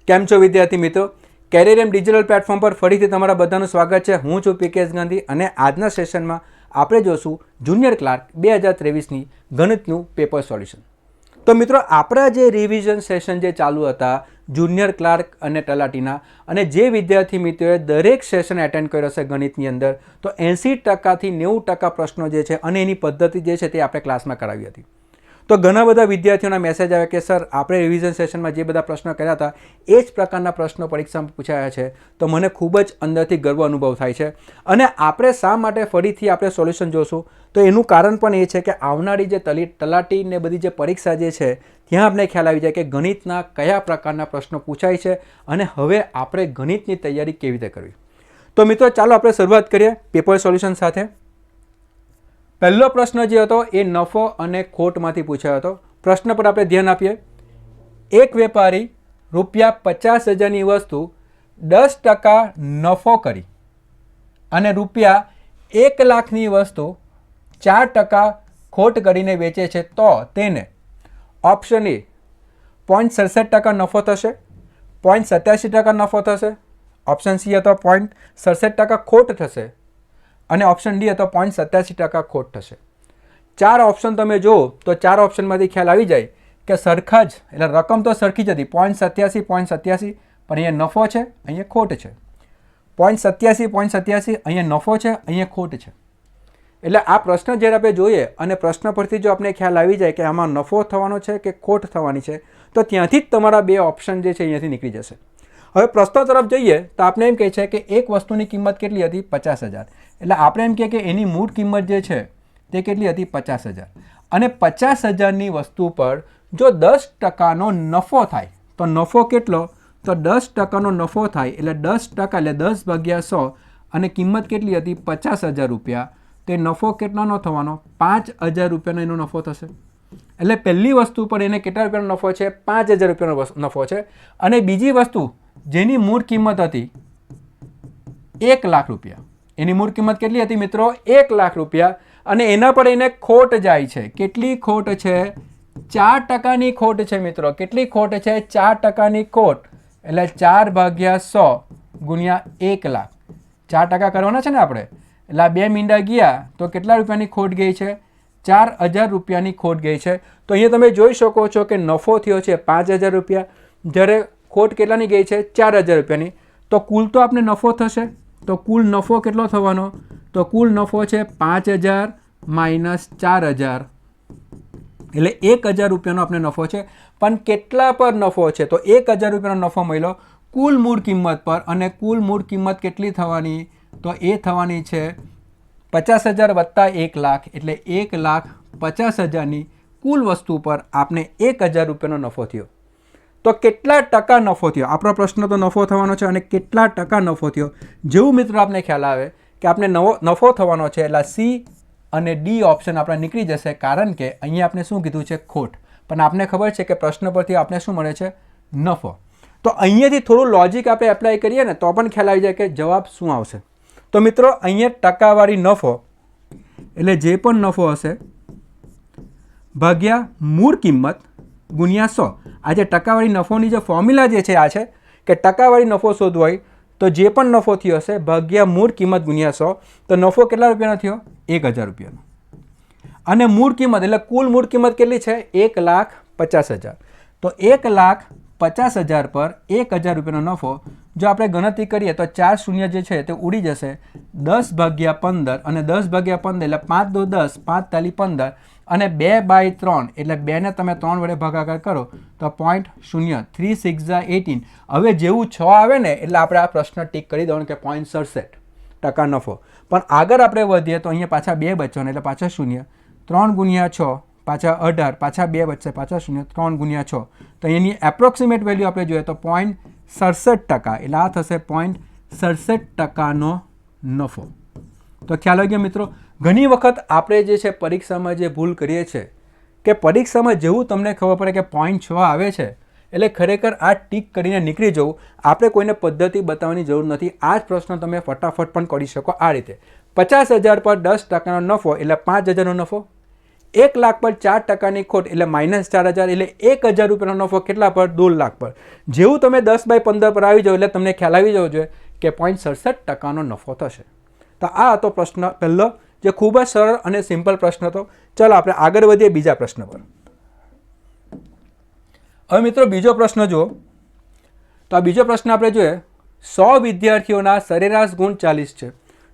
કેમ છો વિદ્યાર્થી મિત્રો? કેરિયર ડિજિટલ પ્લેટફોર્મ પર ફરીથી તમારા બધાનું સ્વાગત છે. હું છું પીકેએસ ગાંધી અને આજના સેશનમાં આપણે જોશું જુનિયર ક્લાર્ક 2023ની ગણિતનું પેપર સોલ્યુશન. તો મિત્રો, આપણા જે રિવિઝન સેશન જે ચાલુ હતા જુનિયર ક્લાર્ક અને તલાટીના, અને જે વિદ્યાર્થી મિત્રોએ દરેક સેશન એટેન્ડ કર્યો છે ગણિતની અંદર, તો 80%થી 90% પ્રશ્નો જે છે અને એની પદ્ધતિ જે છે તે આપણે ક્લાસમાં કરાવી હતી. તો ઘણા બધા વિદ્યાર્થીઓના મેસેજ આવે કે સર, આપણે રિવિઝન સેશનમાં જે બધા પ્રશ્નો કર્યા હતા એ જ પ્રકારના પ્રશ્નો પરીક્ષામાં પૂછાયા છે. તો મને ખૂબ જ અંદરથી ગર્વ અનુભવ થાય છે. અને આપણે શા માટે ફરીથી આપણે સોલ્યુશન જોશું, તો એનું કારણ પણ એ છે કે આવનારી જે તલાટી ને બધી જે પરીક્ષા જે છે ત્યાં આપણે ખ્યાલ આવી જાય કે ગણિતના કયા પ્રકારના પ્રશ્નો પૂછાય છે અને હવે આપણે ગણિતની તૈયારી કેવી રીતે કરવી. તો મિત્રો, ચાલો આપણે શરૂઆત કરીએ પેપર સોલ્યુશન સાથે. પહેલો પ્રશ્ન જે હતો એ નફો અને ખોટમાંથી પૂછાયો હતો. પ્રશ્ન પર આપણે ધ્યાન આપીએ. એક વેપારી ₹50,000ની વસ્તુ 10% નફો કરી અને ₹1,00,000ની વસ્તુ 4% ખોટ કરીને વેચે છે, તો તેને ઓપ્શન એ 0.67% નફો થશે, 0.87% નફો થશે, ઓપ્શન સી હતો 0.67% ખોટ થશે અને ઓપ્શન ડી હતો 0.87% ખોટ થશે. 4 ઓપ્શન તમે જુઓ તો 4 ઓપ્શનમાંથી ખ્યાલ આવી જાય કે સરખા જ, એટલે રકમ તો સરખી જ હતી 0.87, પણ અહીંયા નફો છે, અહીંયા ખોટ છે. 0.87, અહીંયા નફો છે, અહીંયા ખોટ છે. એટલે આ પ્રશ્ન જ્યારે આપણે જોઈએ અને પ્રશ્ન પરથી જો આપણે ખ્યાલ આવી જાય કે આમાં નફો થવાનો છે કે ખોટ થવાની છે, તો ત્યાંથી જ તમારા 2 ઓપ્શન જે છે અહીંયાથી નીકળી જશે. હવે પ્રશ્નો તરફ જઈએ તો આપણે એમ કહે છે કે એક વસ્તુની કિંમત કેટલી હતી? 50,000. એટલે આપણે એમ કહીએ કે એની મૂળ કિંમત જે છે તે કેટલી હતી? 50,000. અને 50,000ની વસ્તુ પર જો 10%નો નફો થાય તો નફો કેટલો? તો 10%નો નફો થાય એટલે 10% એટલે 10/100 અને કિંમત કેટલી હતી? 50,000 રૂપિયા. તે નફો કેટલાનો થવાનો? 5,000 રૂપિયાનો એનો નફો થશે. એટલે પહેલી વસ્તુ પર એને કેટલા રૂપિયાનો નફો છે? 5,000 રૂપિયાનો નફો છે. અને બીજી વસ્તુ જેની મૂળ કિંમત હતી 1,00,000 રૂપિયા, એની મૂળ કિંમત કેટલી હતી મિત્રો? 1,00,000 રૂપિયા. અને એના પર એને ખોટ જાય છે. કેટલી ખોટ છે? 4%ની ખોટ છે મિત્રો. કેટલી ખોટ છે? 4%ની ખોટ. એટલે 4/100 ગુણ્યા 1,00,000. 4% કરવાના છે ને આપણે. એટલે આ 2 મીંડા ગયા તો કેટલા રૂપિયાની ખોટ ગઈ છે? 4,000 રૂપિયાની ખોટ ગઈ છે. તો અહીંયા તમે જોઈ શકો છો કે નફો થયો છે 5,000 રૂપિયા, જ્યારે ખોટ કેટલાની ગઈ છે? 4,000 રૂપિયાની. તો કુલ તો આપણે નફો થશે. તો કુલ નફો કેટલો થવાનો? તો કુલ નફો છે 5,000 માઇનસ 4,000, એટલે 1,000 રૂપિયાનો આપણે નફો છે. પણ કેટલા પર નફો છે? તો 1,000 રૂપિયાનો નફો મળ્યો કુલ મૂળ કિંમત પર. અને કુલ મૂળ કિંમત કેટલી થવાની? તો એ થવાની છે 50,000 વત્તા 1,00,000, એટલે 1,50,000ની કુલ વસ્તુ પર આપણે 1,000 રૂપિયાનો નફો થયો. તો કેટલા ટકા નફો થયો? આપણો પ્રશ્ન તો નફો થવાનો છે અને કેટલા ટકા નફો થયો. જેવું મિત્રો આપણે ખ્યાલ આવે કે આપણે નફો થવાનો છે એટલે સી અને ડી ઓપ્શન આપણે નીકળી જશે, કારણ કે અહીંયા આપણે શું કીધું છે? ખોટ. પણ આપણે ખબર છે કે પ્રશ્ન પરથી આપણે શું મળે છે? નફો. તો અહીંયાથી થોડું લોજિક આપણે એપ્લાય કરીએ ને તો પણ ખ્યાલ આવી જાય કે જવાબ શું આવશે. તો મિત્રો, અહીંયા ટકાવારી નફો એટલે જે પણ નફો હશે ભાગ્યા મૂળ કિંમત ગુણ્યા 100. આ જે ટકાવારી નફોની જે ફોર્મ્યુલા જે છે આ છે કે ટકાવારી નફો શોધવો હોય તો જે પણ નફો થયો હશે ભાગ્યા મૂળ કિંમત ગુણ્યા 100. તો નફો કેટલા રૂપિયાનો થયો? 1,000 રૂપિયાનો. અને મૂળ કિંમત એટલે કુલ મૂળ કિંમત કેટલી છે? 1,50,000. તો 1,50,000 પર 1,000 રૂપિયાનો નફો જો આપણે ગણતરી કરીએ તો 4 શૂન્ય જે છે તે ઉડી જશે. 10/15 અને 10/15 એટલે 5 દો 10, 5 તાલી 15 અને 2/3 એટલે 2ને તમે 3 વડે ભાગાકાર કરો તો 0.0, 3 6 18. હવે જેવું 6 આવે ને એટલે આપણે આ પ્રશ્ન ટીક કરી દેવાનું કે 0.67% નફો. પણ આગળ આપણે વધીએ તો અહીંયા પાછા 2 બચવાના એટલે પાછા શૂન્ય. 3 ગુણ્યા 6 પાછા 18, પાછા 2 વચ્ચે પાછા શૂન્ય, 3 ગુણ્યા 6. તો એની એપ્રોક્સિમેટ વેલ્યુ આપણે જોઈએ તો 0.67%, એટલે આ થશે 0.67%નો નફો. તો ખ્યાલ આવી ગયો મિત્રો. ઘણી વખત આપણે જે છે પરીક્ષામાં જે ભૂલ કરીએ છીએ કે પરીક્ષામાં જેવું તમને ખબર પડે કે 0.6 આવે છે એટલે ખરેખર આ ટીક કરીને નીકળી જવું. આપણે કોઈને પદ્ધતિ બતાવવાની જરૂર નથી. આ જ પ્રશ્ન તમે ફટાફટ પણ કરી શકો આ રીતે. 50,000 પર 10%નો નફો એટલે 5,000નો નફો. 1 લાખ પર 4%ની ખોટ એટલે -4,000 એટલે 1,000 રૂપિયાનો નફો કેટલા પર? 2 લાખ પર. જેવું તમે 10/15 પર આવી જાઓ એટલે તમને ખ્યાલ આવી જવો જોઈએ કે 0.67%નો નફો થશે. તો આ હતો પ્રશ્ન પહેલો, જે ખૂબ જ સરળ અને સિમ્પલ પ્રશ્ન હતો. ચાલો આપણે આગળ વધીએ બીજા પ્રશ્ન પર. હવે મિત્રો બીજો પ્રશ્ન જુઓ. તો આ બીજો પ્રશ્ન આપણે જોઈએ. 100 વિદ્યાર્થીઓના સરેરાશ ગુણ 40 છે.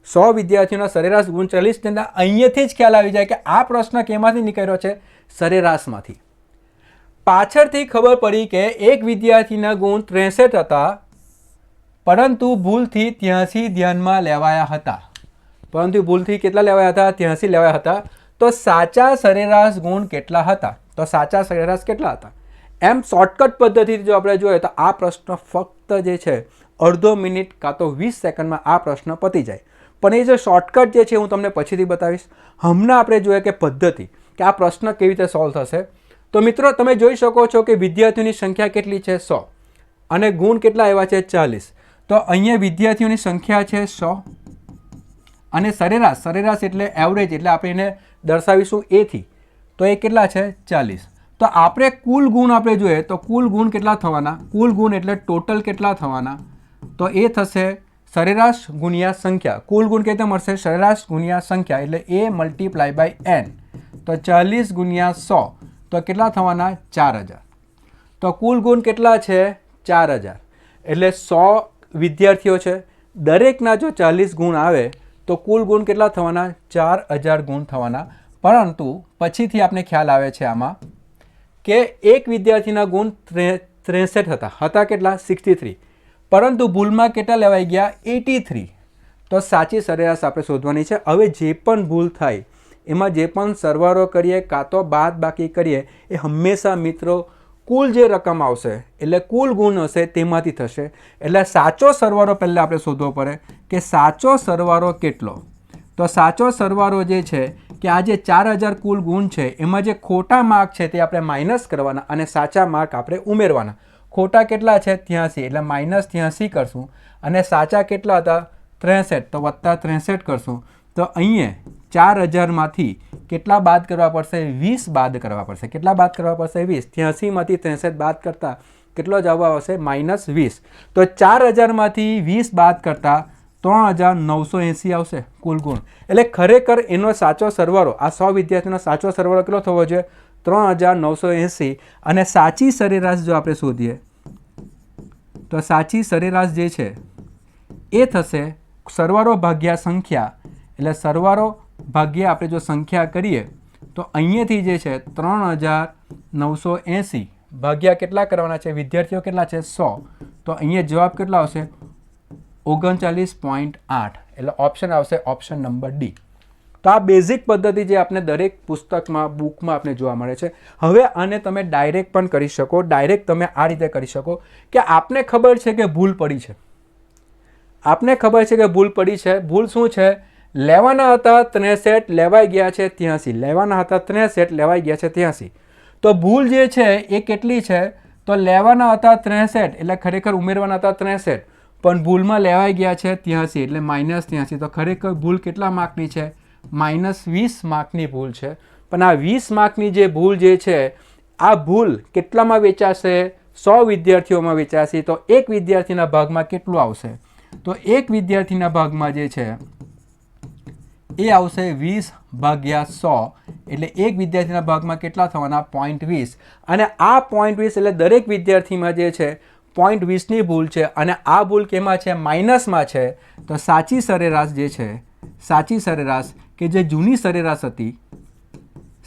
100 વિદ્યાર્થીઓના સરેરાશ ગુણ 40 ને અહીંયાથી જ ખ્યાલ આવી જાય કે આ પ્રશ્ન કેમાંથી નીકળ્યો છે? સરેરાશમાંથી. પાછળથી ખબર પડી કે એક વિદ્યાર્થીના ગુણ 63 હતા, પરંતુ ભૂલથી 83 ધ્યાનમાં લેવાયા હતા. પરંતુ ભૂલથી કેટલા લેવાયા હતા? 83 લેવાયા હતા. તો સાચા સરેરાશ ગુણ કેટલા હતા? તો સાચા સરેરાશ કેટલા હતા? એમ શોર્ટકટ પદ્ધતિથી જો આપણે જોઈએ તો આ પ્રશ્ન ફક્ત જે છે અડધો મિનિટ કાં તો 20 સેકન્ડમાં આ પ્રશ્ન પતી જાય. પણ એ જે શોર્ટકટ જે છે હું તમને પછીથી બતાવીશ. હમણાં આપણે જોઈએ કે પદ્ધતિ, કે આ પ્રશ્ન કેવી રીતે સોલ્વ થશે. તો મિત્રો તમે જોઈ શકો છો કે વિદ્યાર્થીઓની સંખ્યા કેટલી છે? 100, અને ગુણ કેટલા આવ્યા છે? 40. તો અહીંયા વિદ્યાર્થીઓની સંખ્યા છે 100 અને સરેરાશ એટલે એવરેજ, એટલે આપણે એને દર્શાવીશું એથી. તો એ કેટલા છે? 40. તો આપણે કુલ ગુણ આપણે જોઈએ તો કુલ ગુણ કેટલા થવાના? કુલ ગુણ એટલે ટોટલ કેટલા થવાના? તો એ થશે સરેરાશ ગુણ્યા સંખ્યા. કુલ ગુણ કેવી રીતે મળશે? સરેરાશ ગુણ્યા સંખ્યા એટલે A × n. તો 40 ગુણ્યા 100 તો કેટલા થવાના? 4000. તો કુલ ગુણ કેટલા છે? 4000. એટલે 100 વિદ્યાર્થીઓ છે, દરેકના જો 40 ગુણ આવે તો કુલ ગુણ કેટલા થવાના? 4000 ગુણ થવાના. પરંતુ પછીથી આપણે ખ્યાલ આવે છે આમાં કે એક વિદ્યાર્થીના ગુણ 63 હતા કેટલા? 63. પરંતુ ભૂલમાં કેટલા લેવાઈ ગયા? 83. તો સાચી સરેરાશ આપણે શોધવાની છે. હવે જે પણ ભૂલ થાય એમાં જે પણ સરવાળો કરીએ કાં તો બાદ બાકી કરીએ એ હંમેશા મિત્રો કુલ જે રકમ આવશે એટલે કુલ ગુણ હશે તેમાંથી થશે. એટલે સાચો સરવાળો પહેલાં આપણે શોધવો પડે કે સાચો સરવાળો કેટલો. તો સાચો સરવાળો જે છે કે આ જે 4000 કુલ ગુણ છે એમાં જે ખોટા માર્ક છે તે આપણે માઇનસ કરવાના અને સાચા માર્ક આપણે ઉમેરવાના. ખોટા કેટલા છે? 83 એટલે -83 કરશું, અને સાચા કેટલા હતા? 63. તો +63 કરશું. તો અહીંયા 4000માંથી કેટલા બાદ કરવા પડશે? 20 બાદ કરવા પડશે. કેટલા બાદ કરવા પડશે? 20. 83માંથી 63 બાદ કરતા કેટલો જવાબ આવશે? -20. તો 4000માંથી 20 બાદ કરતા 3980 આવશે કુલ ગુણ. એટલે ખરેખર એનો સાચો સરવાળો, આ 100 વિદ્યાર્થીનો સાચો સરવાળો કેટલો થવો જોઈએ? 3980. અને સાચી સરેરાશ જો આપણે શોધીએ તો સાચી સરેરાશ જે છે એ થશે સરવાળો ભાગ્યા સંખ્યા. એટલે સરવાળો ભાગ્યા આપણે જો સંખ્યા કરીએ તો અહીંયાથી જે છે 3980 ભાગ્યા કેટલા કરવાના છે? વિદ્યાર્થીઓ કેટલા છે? 100. તો અહીંયા જવાબ કેટલા આવશે? 39.8. એટલે ઓપ્શન આવશે ઓપ્શન નંબર ડી. તો આ બેઝિક પદ્ધતિ જે આપણે દરેક પુસ્તકમાં, બુકમાં આપણે જોવા મળે છે. હવે આને તમે ડાયરેક્ટ પણ કરી શકો. ડાયરેક્ટ તમે આ રીતે કરી શકો કે આપને ખબર છે કે ભૂલ પડી છે. આપને ખબર છે કે ભૂલ પડી છે. ભૂલ શું છે? લેવાના હતા 63, લેવાઈ ગયા છે 83. લેવાના હતા 63, લેવાઈ ગયા છે 83. તો ભૂલ જે છે એ કેટલી છે? તો લેવાના હતા 63 એટલે ખરેખર ઉમેરવાના હતા 63, પણ ભૂલમાં લેવાઈ ગયા છે 83 એટલે -83. તો ખરેખર ભૂલ કેટલા માર્કની છે? -20 માર્કની ભૂલ છે. પણ આ 20 માર્કની જે ભૂલ જે છે આ ભૂલ કેટલામાં વેચાશે? 100 વિદ્યાર્થીઓમાં વેચાશે. તો એક વિદ્યાર્થીના ભાગમાં કેટલું આવશે? તો એક વિદ્યાર્થીના ભાગમાં જે છે એ આવશે 20/100. એટલે એક વિદ્યાર્થીના ભાગમાં કેટલા થવાના? 0.20. અને આ 0.20 એટલે દરેક વિદ્યાર્થીમાં જે છે 0.20ની ભૂલ છે. અને આ ભૂલ કેમાં છે? માઇનસમાં છે. તો સાચી સરેરાશ જે છે, સાચી સરેરાશ કે જે જૂની સરેરાશ હતી,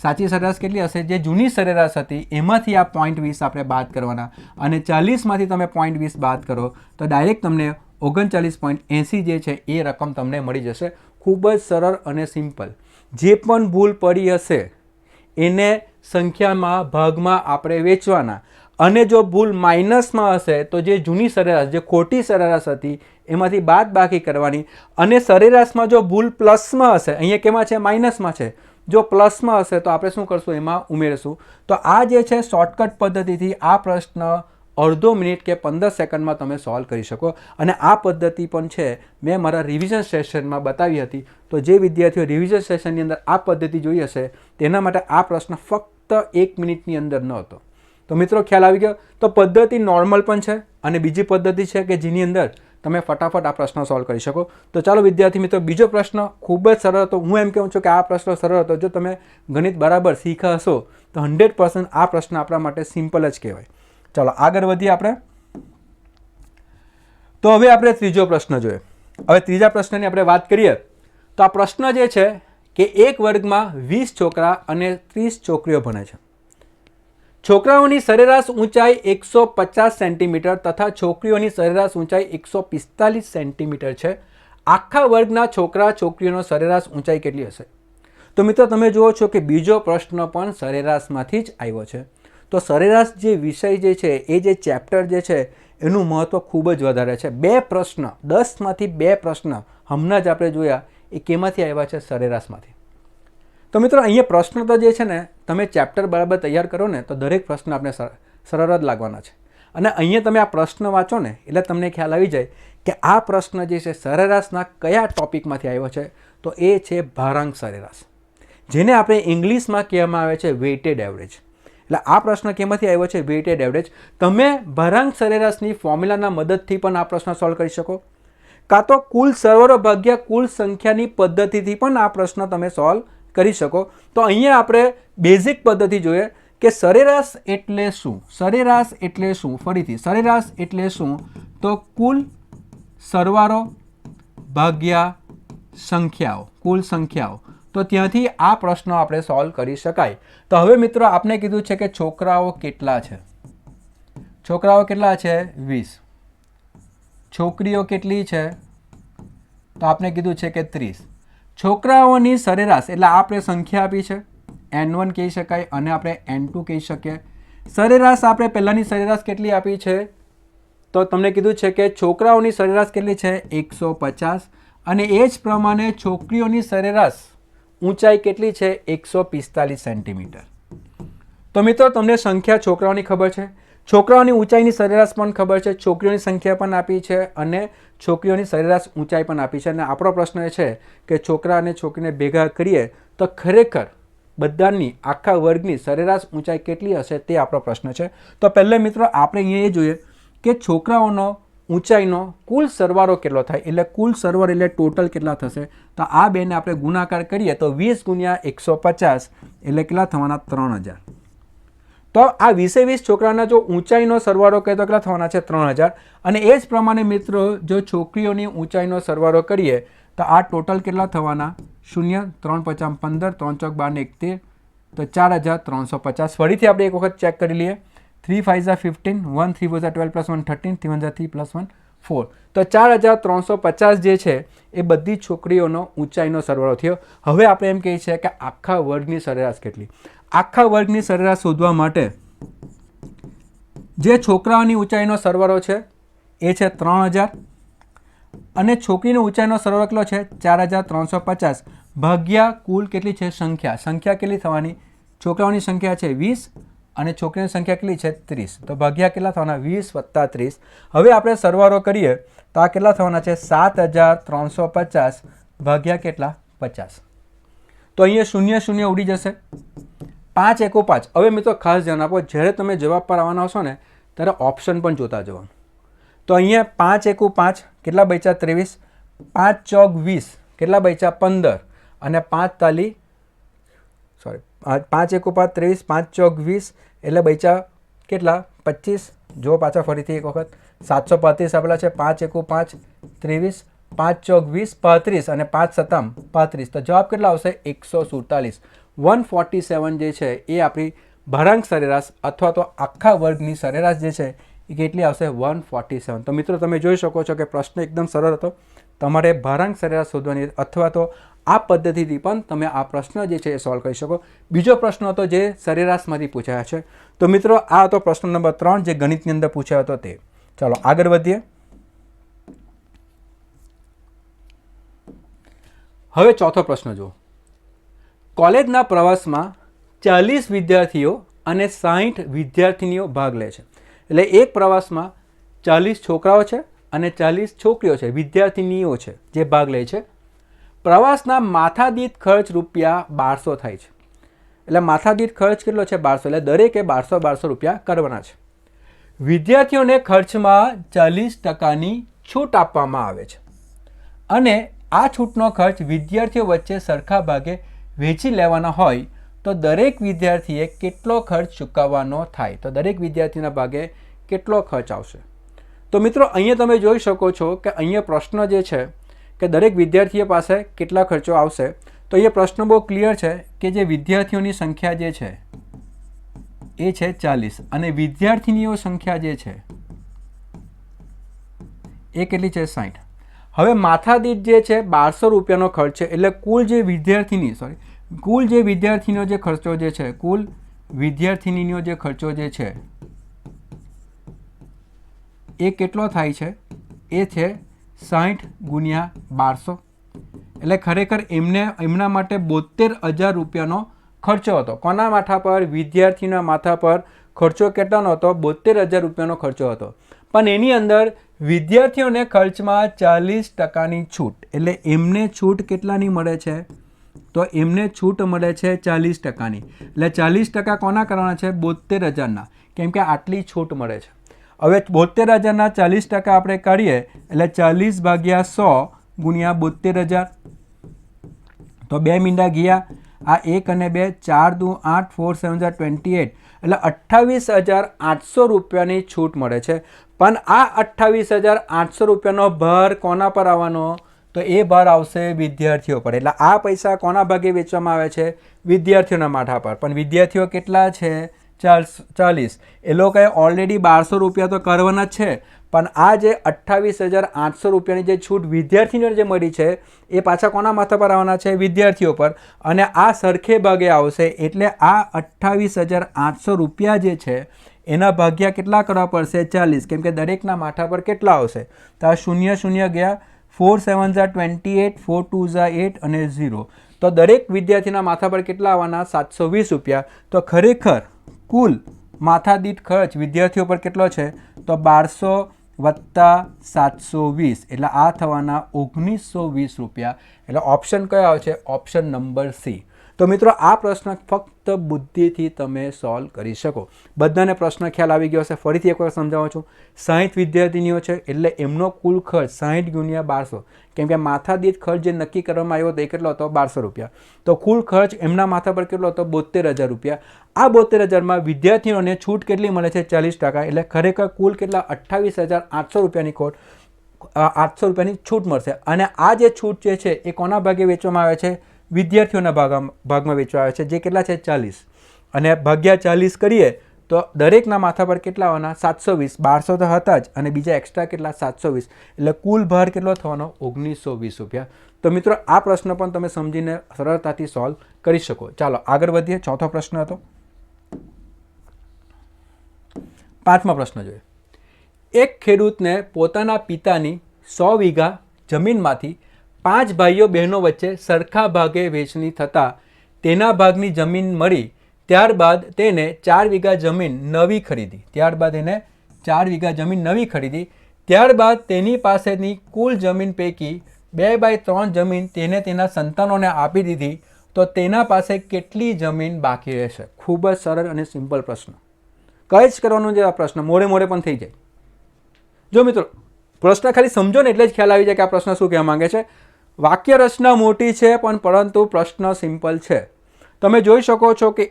સાચી સરેરાશ કેટલી હશે? જે જૂની સરેરાશ હતી એમાંથી આ 0.20 આપણે બાદ કરવાના. અને 40માંથી તમે 0.20 બાદ કરો તો ડાયરેક્ટ તમને 39.80 જે છે એ રકમ તમને મળી જશે. ખૂબ જ સરળ અને સિમ્પલ. જે પણ ભૂલ પડી હશે એને સંખ્યામાં, ભાગમાં આપણે વેચવાના. અને જો ભૂલ માઇનસમાં હશે તો જે જૂની સરેરાશ, જે ખોટી સરેરાશ હતી એમાંથી બાદ બાકી કરવાની. અને સરેરાશમાં જો ભૂલ પ્લસમાં હશે, અહીંયા કેમાં છે? માઇનસમાં છે. જો પ્લસમાં હશે તો આપણે શું કરશું? એમાં ઉમેરશું. તો આ જે છે શોર્ટકટ પદ્ધતિથી આ પ્રશ્ન અડધો મિનિટ કે 15 સેકન્ડમાં તમે સોલ્વ કરી શકો. અને આ પદ્ધતિ પણ છે મેં મારા રિવિઝન સેશનમાં બતાવી હતી. તો જે વિદ્યાર્થીઓ રિવિઝન સેશનની અંદર આ પદ્ધતિ જોઈ હશે તેના માટે આ પ્રશ્ન ફક્ત 1 મિનિટની અંદર ન હતો. તો મિત્રો ખ્યાલ આવી ગયો. તો પદ્ધતિ નોર્મલ પણ છે અને બીજી પદ્ધતિ છે કે જેની અંદર તમે ફટાફટ આ પ્રશ્ન સોલ્વ કરી શકો. તો ચાલો વિદ્યાર્થી મિત્રો, બીજો પ્રશ્ન ખૂબ જ સરળ હતો. હું એમ કહું છું કે આ પ્રશ્ન સરળ હતો. જો તમે ગણિત બરાબર શીખ્યા હશો તો 100% આ પ્રશ્ન આપણા માટે સિમ્પલ જ કહેવાય. ચાલો આગળ વધીએ આપણે. તો હવે આપણે ત્રીજો પ્રશ્ન જોઈએ. હવે ત્રીજા પ્રશ્નની આપણે વાત કરીએ તો આ પ્રશ્ન જે છે કે એક વર્ગમાં 20 છોકરા અને 30 છોકરીઓ ભણે છે. છોકરાઓની સરેરાશ ઊંચાઈ 150 સેન્ટીમીટર તથા છોકરીઓની સરેરાશ ઊંચાઈ 145 સેન્ટીમીટર છે. આખા વર્ગના છોકરા છોકરીઓનો સરેરાશ ઊંચાઈ કેટલી હશે? તો મિત્રો તમે જુઓ છો કે બીજો પ્રશ્ન પણ સરેરાશમાંથી જ આવ્યો છે. તો સરેરાશ જે વિષય જે છે એ જે ચેપ્ટર જે છે એનું મહત્ત્વ ખૂબ જ વધારે છે. 2 પ્રશ્ન 10માંથી 2 પ્રશ્ન હમણાં જ આપણે જોયા એ કેમાંથી આવ્યા છે? સરેરાશમાંથી. તો મિત્રો અહીંયા પ્રશ્ન તો જે છે ને તમે ચેપ્ટર બરાબર તૈયાર કરો ને તો દરેક પ્રશ્ન આપણે સરળ જ લાગવાના છે. અને અહીંયા તમે આ પ્રશ્ન વાંચો ને એટલે તમને ખ્યાલ આવી જાય કે આ પ્રશ્ન જે છે સરેરાશના કયા ટોપિકમાંથી આવ્યો છે. તો એ છે ભારાંક સરેરાશ, જેને આપણે ઇંગ્લિશમાં કહેવામાં આવે છે વેઇટેડ એવરેજ. એટલે આ પ્રશ્ન કેમાંથી આવ્યો છે? Weighted average. તમે ભારાંક સરેરાશની ફોર્મ્યુલાના મદદથી પણ આ પ્રશ્ન સોલ્વ કરી શકો, કાં તો કુલ સરવાળો ભાગ્યા કુલ સંખ્યાની પદ્ધતિથી પણ આ પ્રશ્ન તમે સોલ્વ કરી શકો. તો અહીંયા આપણે બેઝિક પદ્ધતિ જોઈએ કે સરેરાશ એટલે શું? સરેરાશ એટલે શું? ફરીથી સરેરાશ એટલે શું? તો કુલ સરવાળો ભાગ્યા સંખ્યાઓ, કુલ સંખ્યાઓ. તો ત્યાંથી આ પ્રશ્નો આપણે સોલ્વ કરી શકાય. તો હવે મિત્રો આપણે કીધું છે કે છોકરાઓ કેટલા છે? છોકરાઓ કેટલા છે? 20. છોકરીઓ કેટલી છે? તો આપણે કીધું છે કે 30. છોકરાઓની સરેરાશ એટલે આપણે સંખ્યા આપી છે, n1 કહી શકાય અને આપણે n2 કહી શકીએ. સરેરાશ આપણે પહેલાંની સરેરાશ કેટલી આપી છે? તો તમને કીધું છે કે છોકરાઓની સરેરાશ કેટલી છે? 150. અને એ જ પ્રમાણે છોકરીઓની સરેરાશ ઊંચાઈ કેટલી છે? 145 સેન્ટીમીટર. તો મિત્રો તમને સંખ્યા છોકરાઓની ખબર છે, છોકરાઓની ઊંચાઈની સરેરાશ પણ ખબર છે, છોકરીઓની સંખ્યા પણ આપી છે અને છોકરીઓની સરેરાશ ઊંચાઈ પણ આપી છે. અને આપણો પ્રશ્ન એ છે કે છોકરા અને છોકરીને ભેગા કરીએ તો ખરેખર બધાની આખા વર્ગની સરેરાશ ઊંચાઈ કેટલી હશે તે આપણો પ્રશ્ન છે. તો પહેલે મિત્રો આપણે અહીંયા એ જોઈએ કે છોકરાઓનો ઊંચાઈનો કુલ સરવાળો કેટલો થાય, એટલે કુલ સરવાળો એટલે ટોટલ કેટલા થશે? તો આ બેને આપણે ગુણાકાર કરીએ તો 20 ગુણ્યા 150 એટલે કેટલા થવાના? 3000. તો આ 20 છોકરાના જો ઊંચાઈનો સરવાળો કહે તો કેટલા થવાના છે? 3000. અને એ જ પ્રમાણે મિત્રો જો છોકરીઓની ઊંચાઈનો સરવાળો કરીએ તો આ ટોટલ કેટલા થવાના? 0, 3 5 15, 3 4 12 13, તો 4350. ફરીથી આપણે એક વખત ચેક કરી લઈએ. 3 5 15, 1 3 4 12 + 1 13, 3 1 3 + 1 4. તો 4350 જે છે એ બધી છોકરીઓનો ઊંચાઈનો સરવાળો થયો. હવે આપણે એમ કહીએ છીએ કે આખા વર્ગની સરેરાશ કેટલી? આખા વર્ગની સરેરાશ શોધવા માટે જે છોકરાઓની ઊંચાઈનો સરવાળો છે એ છે 3000 અને છોકરીની ઊંચાઈનો સરવાળો કેટલો છે? 4350 ભાગ્યા કુલ કેટલી છે? સંખ્યા. સંખ્યા કેટલી થવાની? છોકરાઓની સંખ્યા છે 20 અને છોકરીની સંખ્યા કેટલી છે? 30. તો ભાગ્યા કેટલા થવાના? 20 + 30. હવે આપણે સરવાળો કરીએ તો આ કેટલા થવાના છે? 7350 ભાગ્યા કેટલા? 50. તો અહીંયા 0 0 ઉડી જશે. 5 × 5. હવે મિત્રો ખાસ ધ્યાન આપો, જ્યારે તમે જવાબ પર આવવાના હશો ને ત્યારે ઓપ્શન પણ જોતા જવાનું. તો અહીંયા 5 × 5 કેટલા બચ્યા? 23. 5 × 20 કેટલા બચ્યા? 15. અને 5 તાલી 5 × 5 23, 5 × 20 એટલે બચ્યા કેટલા? 25. જો પાછા ફરીથી એક વખત 735 આપેલા છે. 5 × 5 23, 5 × 20 35 અને 5 × 7 35. તો જવાબ કેટલા આવશે? 147. 147 જે છે એ આપણી ભારાંક સરેરાશ અથવા તો આખા વર્ગની સરેરાશ જે છે એ કેટલી આવશે? 147. તો મિત્રો તમે જોઈ શકો છો કે પ્રશ્ન એકદમ સરળ હતો. તમારે ભારાંક સરેરાશ શોધવાની અથવા તો આ પદ્ધતિથી પણ તમે આ પ્રશ્ન જે છે એ સોલ્વ કરી શકો. બીજો પ્રશ્ન હતો જે સરેરાશમાંથી પૂછાયા છે. તો મિત્રો આ હતો પ્રશ્ન નંબર 3 જે ગણિતની અંદર પૂછાયો હતો તે. ચાલો આગળ વધીએ. હવે ચોથો પ્રશ્ન જુઓ. કોલેજના પ્રવાસમાં 40 વિદ્યાર્થીઓ અને 60 વિદ્યાર્થીનીઓ ભાગ લે છે. એટલે એક પ્રવાસમાં 40 છોકરાઓ છે અને 40 છોકરીઓ છે, વિદ્યાર્થીનીઓ છે જે ભાગ લે છે. પ્રવાસના માથાદીઠ ખર્ચ રૂપિયા 1200 થાય છે. એટલે માથાદીઠ ખર્ચ કેટલો છે? 1200. એટલે દરેકે 1200 રૂપિયા કરવાના છે. વિદ્યાર્થીઓને ખર્ચમાં 40% છૂટ આપવામાં આવે છે અને આ છૂટનો ખર્ચ વિદ્યાર્થીઓ વચ્ચે સરખા ભાગે વહેંચી લેવાના હોય તો દરેક વિદ્યાર્થીએ કેટલો ખર્ચ ચૂકવવાનો થાય? તો દરેક વિદ્યાર્થીના ભાગે કેટલો ખર્ચ આવશે? તો મિત્રો અહીંયા તમે જોઈ શકો છો કે અહીંયા પ્રશ્ન જે છે કે દરેક વિદ્યાર્થીઓ પાસે કેટલા ખર્ચો આવશે. તો અહીંયા પ્રશ્ન બહુ ક્લિયર છે કે જે વિદ્યાર્થીઓની સંખ્યા જે છે એ છે 40 અને વિદ્યાર્થીનીઓ સંખ્યા જે છે એ કેટલી છે? 60. હવે માથાદીઠ જે છે 1200 રૂપિયાનો ખર્ચ છે. એટલે કુલ જે વિદ્યાર્થીનીનો જે ખર્ચો જે છે, કુલ વિદ્યાર્થીનીનો જે ખર્ચો જે છે એ કેટલો થાય છે? એ છે 60 ગુણ્યા 1200. એટલે ખરેખર એમના માટે 72,000 રૂપિયાનો ખર્ચો હતો. કોના માથા પર? વિદ્યાર્થીના માથા પર ખર્ચો કેટલાનો હતો? 72,000 રૂપિયાનો ખર્ચો હતો. પણ એની અંદર વિદ્યાર્થીઓને ખર્ચમાં 40%ની છૂટ. એટલે એમને છૂટ કેટલાની મળે છે? તો એમને છૂટ મળે છે 40%ની. એટલે 40% કોના કરવાના છે? 72,000ના, કેમ કે આટલી છૂટ મળે છે. હવે 72,000ના 40% આપણે કરીએ એટલે 40 ભાગ્યા 100 ગુણ્યા 72,000. તો 2 મીંડા ગયા. આ 1 અને 2, 4 દુ 8, 4 7 28. એટલે 28,800 રૂપિયાની છૂટ મળે છે. પણ આ 28,800 રૂપિયાનો ભાર કોના પર આવવાનો? તો એ ભાર આવશે વિદ્યાર્થીઓ પર. એટલે આ પૈસા કોના ભાગે વેચવામાં આવે છે? વિદ્યાર્થીઓના માથા પર. પણ વિદ્યાર્થીઓ કેટલા છે? 40. એ લોકોએ ઓલરેડી 1200 રૂપિયા તો કરવાના જ છે. પણ આ જે 28,800 રૂપિયાની જે છૂટ વિદ્યાર્થીઓને જે મળી છે એ પાછા કોના માથા પર આવવાના છે? વિદ્યાર્થીઓ પર. અને આ સરખે ભાગે આવશે. એટલે આ 28,800 રૂપિયા જે છે એના ભાગ્યા કેટલા કરવા પડશે? 40. કેમ કે દરેકના માથા પર કેટલા આવશે? તો આ 0 0 ગયા. 4 7 28, 4 2 8 અને 0. તો દરેક વિદ્યાર્થીના માથા પર કેટલા આવવાના? 720 રૂપિયા. તો ખરેખર કુલ માથાદીઠ ખર્ચ વિદ્યાર્થીઓ પર કેટલો છે? તો 1200 વત્તા 720. એટલે આ થવાના 1920 રૂપિયા. એટલે ઓપ્શન કયો આવે છે? Option number C. તો મિત્રો આ પ્રશ્ન ફક્ત બુદ્ધિથી તમે સોલ્વ કરી શકો. બધાને પ્રશ્ન ખ્યાલ આવી ગયો હશે. ફરીથી એકવાર સમજાવું છું. 60 વિદ્યાર્થીનીઓ છે એટલે એમનો કુલ ખર્ચ 60 ગુણ્યા 1200. કેમ કે માથાદીઠ ખર્ચ જે નક્કી કરવામાં આવ્યો હતો એ કેટલો હતો? 1200 રૂપિયા. તો કુલ ખર્ચ એમના માથા પર કેટલો હતો? 72,000 રૂપિયા. આ 72,000માં વિદ્યાર્થીઓને છૂટ કેટલી મળે છે? 40%. એટલે ખરેખર કુલ કેટલા? 28,800 રૂપિયાની ખોટ 800 રૂપિયાની છૂટ મળશે. અને આ જે છૂટ જે છે એ કોના ભાગે વેચવામાં આવે છે? વિદ્યાર્થીઓના ભાગમાં વેચવા આવે છે, જે કેટલા છે? 40. અને ભાગ્યા 40 કરીએ તો દરેકના માથા પર કેટલા આવવાના? 720. 1200 તો હતા જ અને બીજા એક્સ્ટ્રા કેટલા? 720. એટલે કુલ ભાર કેટલો થવાનો? 1920 રૂપિયા. તો મિત્રો આ પ્રશ્ન પણ તમે સમજીને સરળતાથી સોલ્વ કરી શકો. ચાલો આગળ વધીએ. ચોથો પ્રશ્ન હતો. 5મો પ્રશ્ન જોઈએ. એક ખેડૂતને પોતાના પિતાની 100 વીઘા જમીનમાંથી 5 ભાઈઓ બહેનો વચ્ચે સરખા ભાગે વહેંચણી થતાં તેના ભાગની જમીન મળી. ત્યારબાદ તેને 4 વીઘા જમીન નવી ખરીદી. ત્યારબાદ તેની પાસેની કુલ જમીન પૈકી 2/3 જમીન તેને તેના સંતાનોને આપી દીધી. તો તેના પાસે કેટલી જમીન બાકી રહેશે? ખૂબ જ સરળ અને સિમ્પલ પ્રશ્ન. કઈ જ કરવાનું છે આ પ્રશ્ન. મોડે પણ થઈ જાય. જો મિત્રો પ્રશ્ન ખાલી સમજો ને એટલે જ ખ્યાલ આવી જાય કે આ પ્રશ્ન શું કહેવા માંગે છે. વાક્ય રચના મોટી છે પણ પરંતુ પ્રશ્ન સિમ્પલ છે. તમે જોઈ શકો છો કે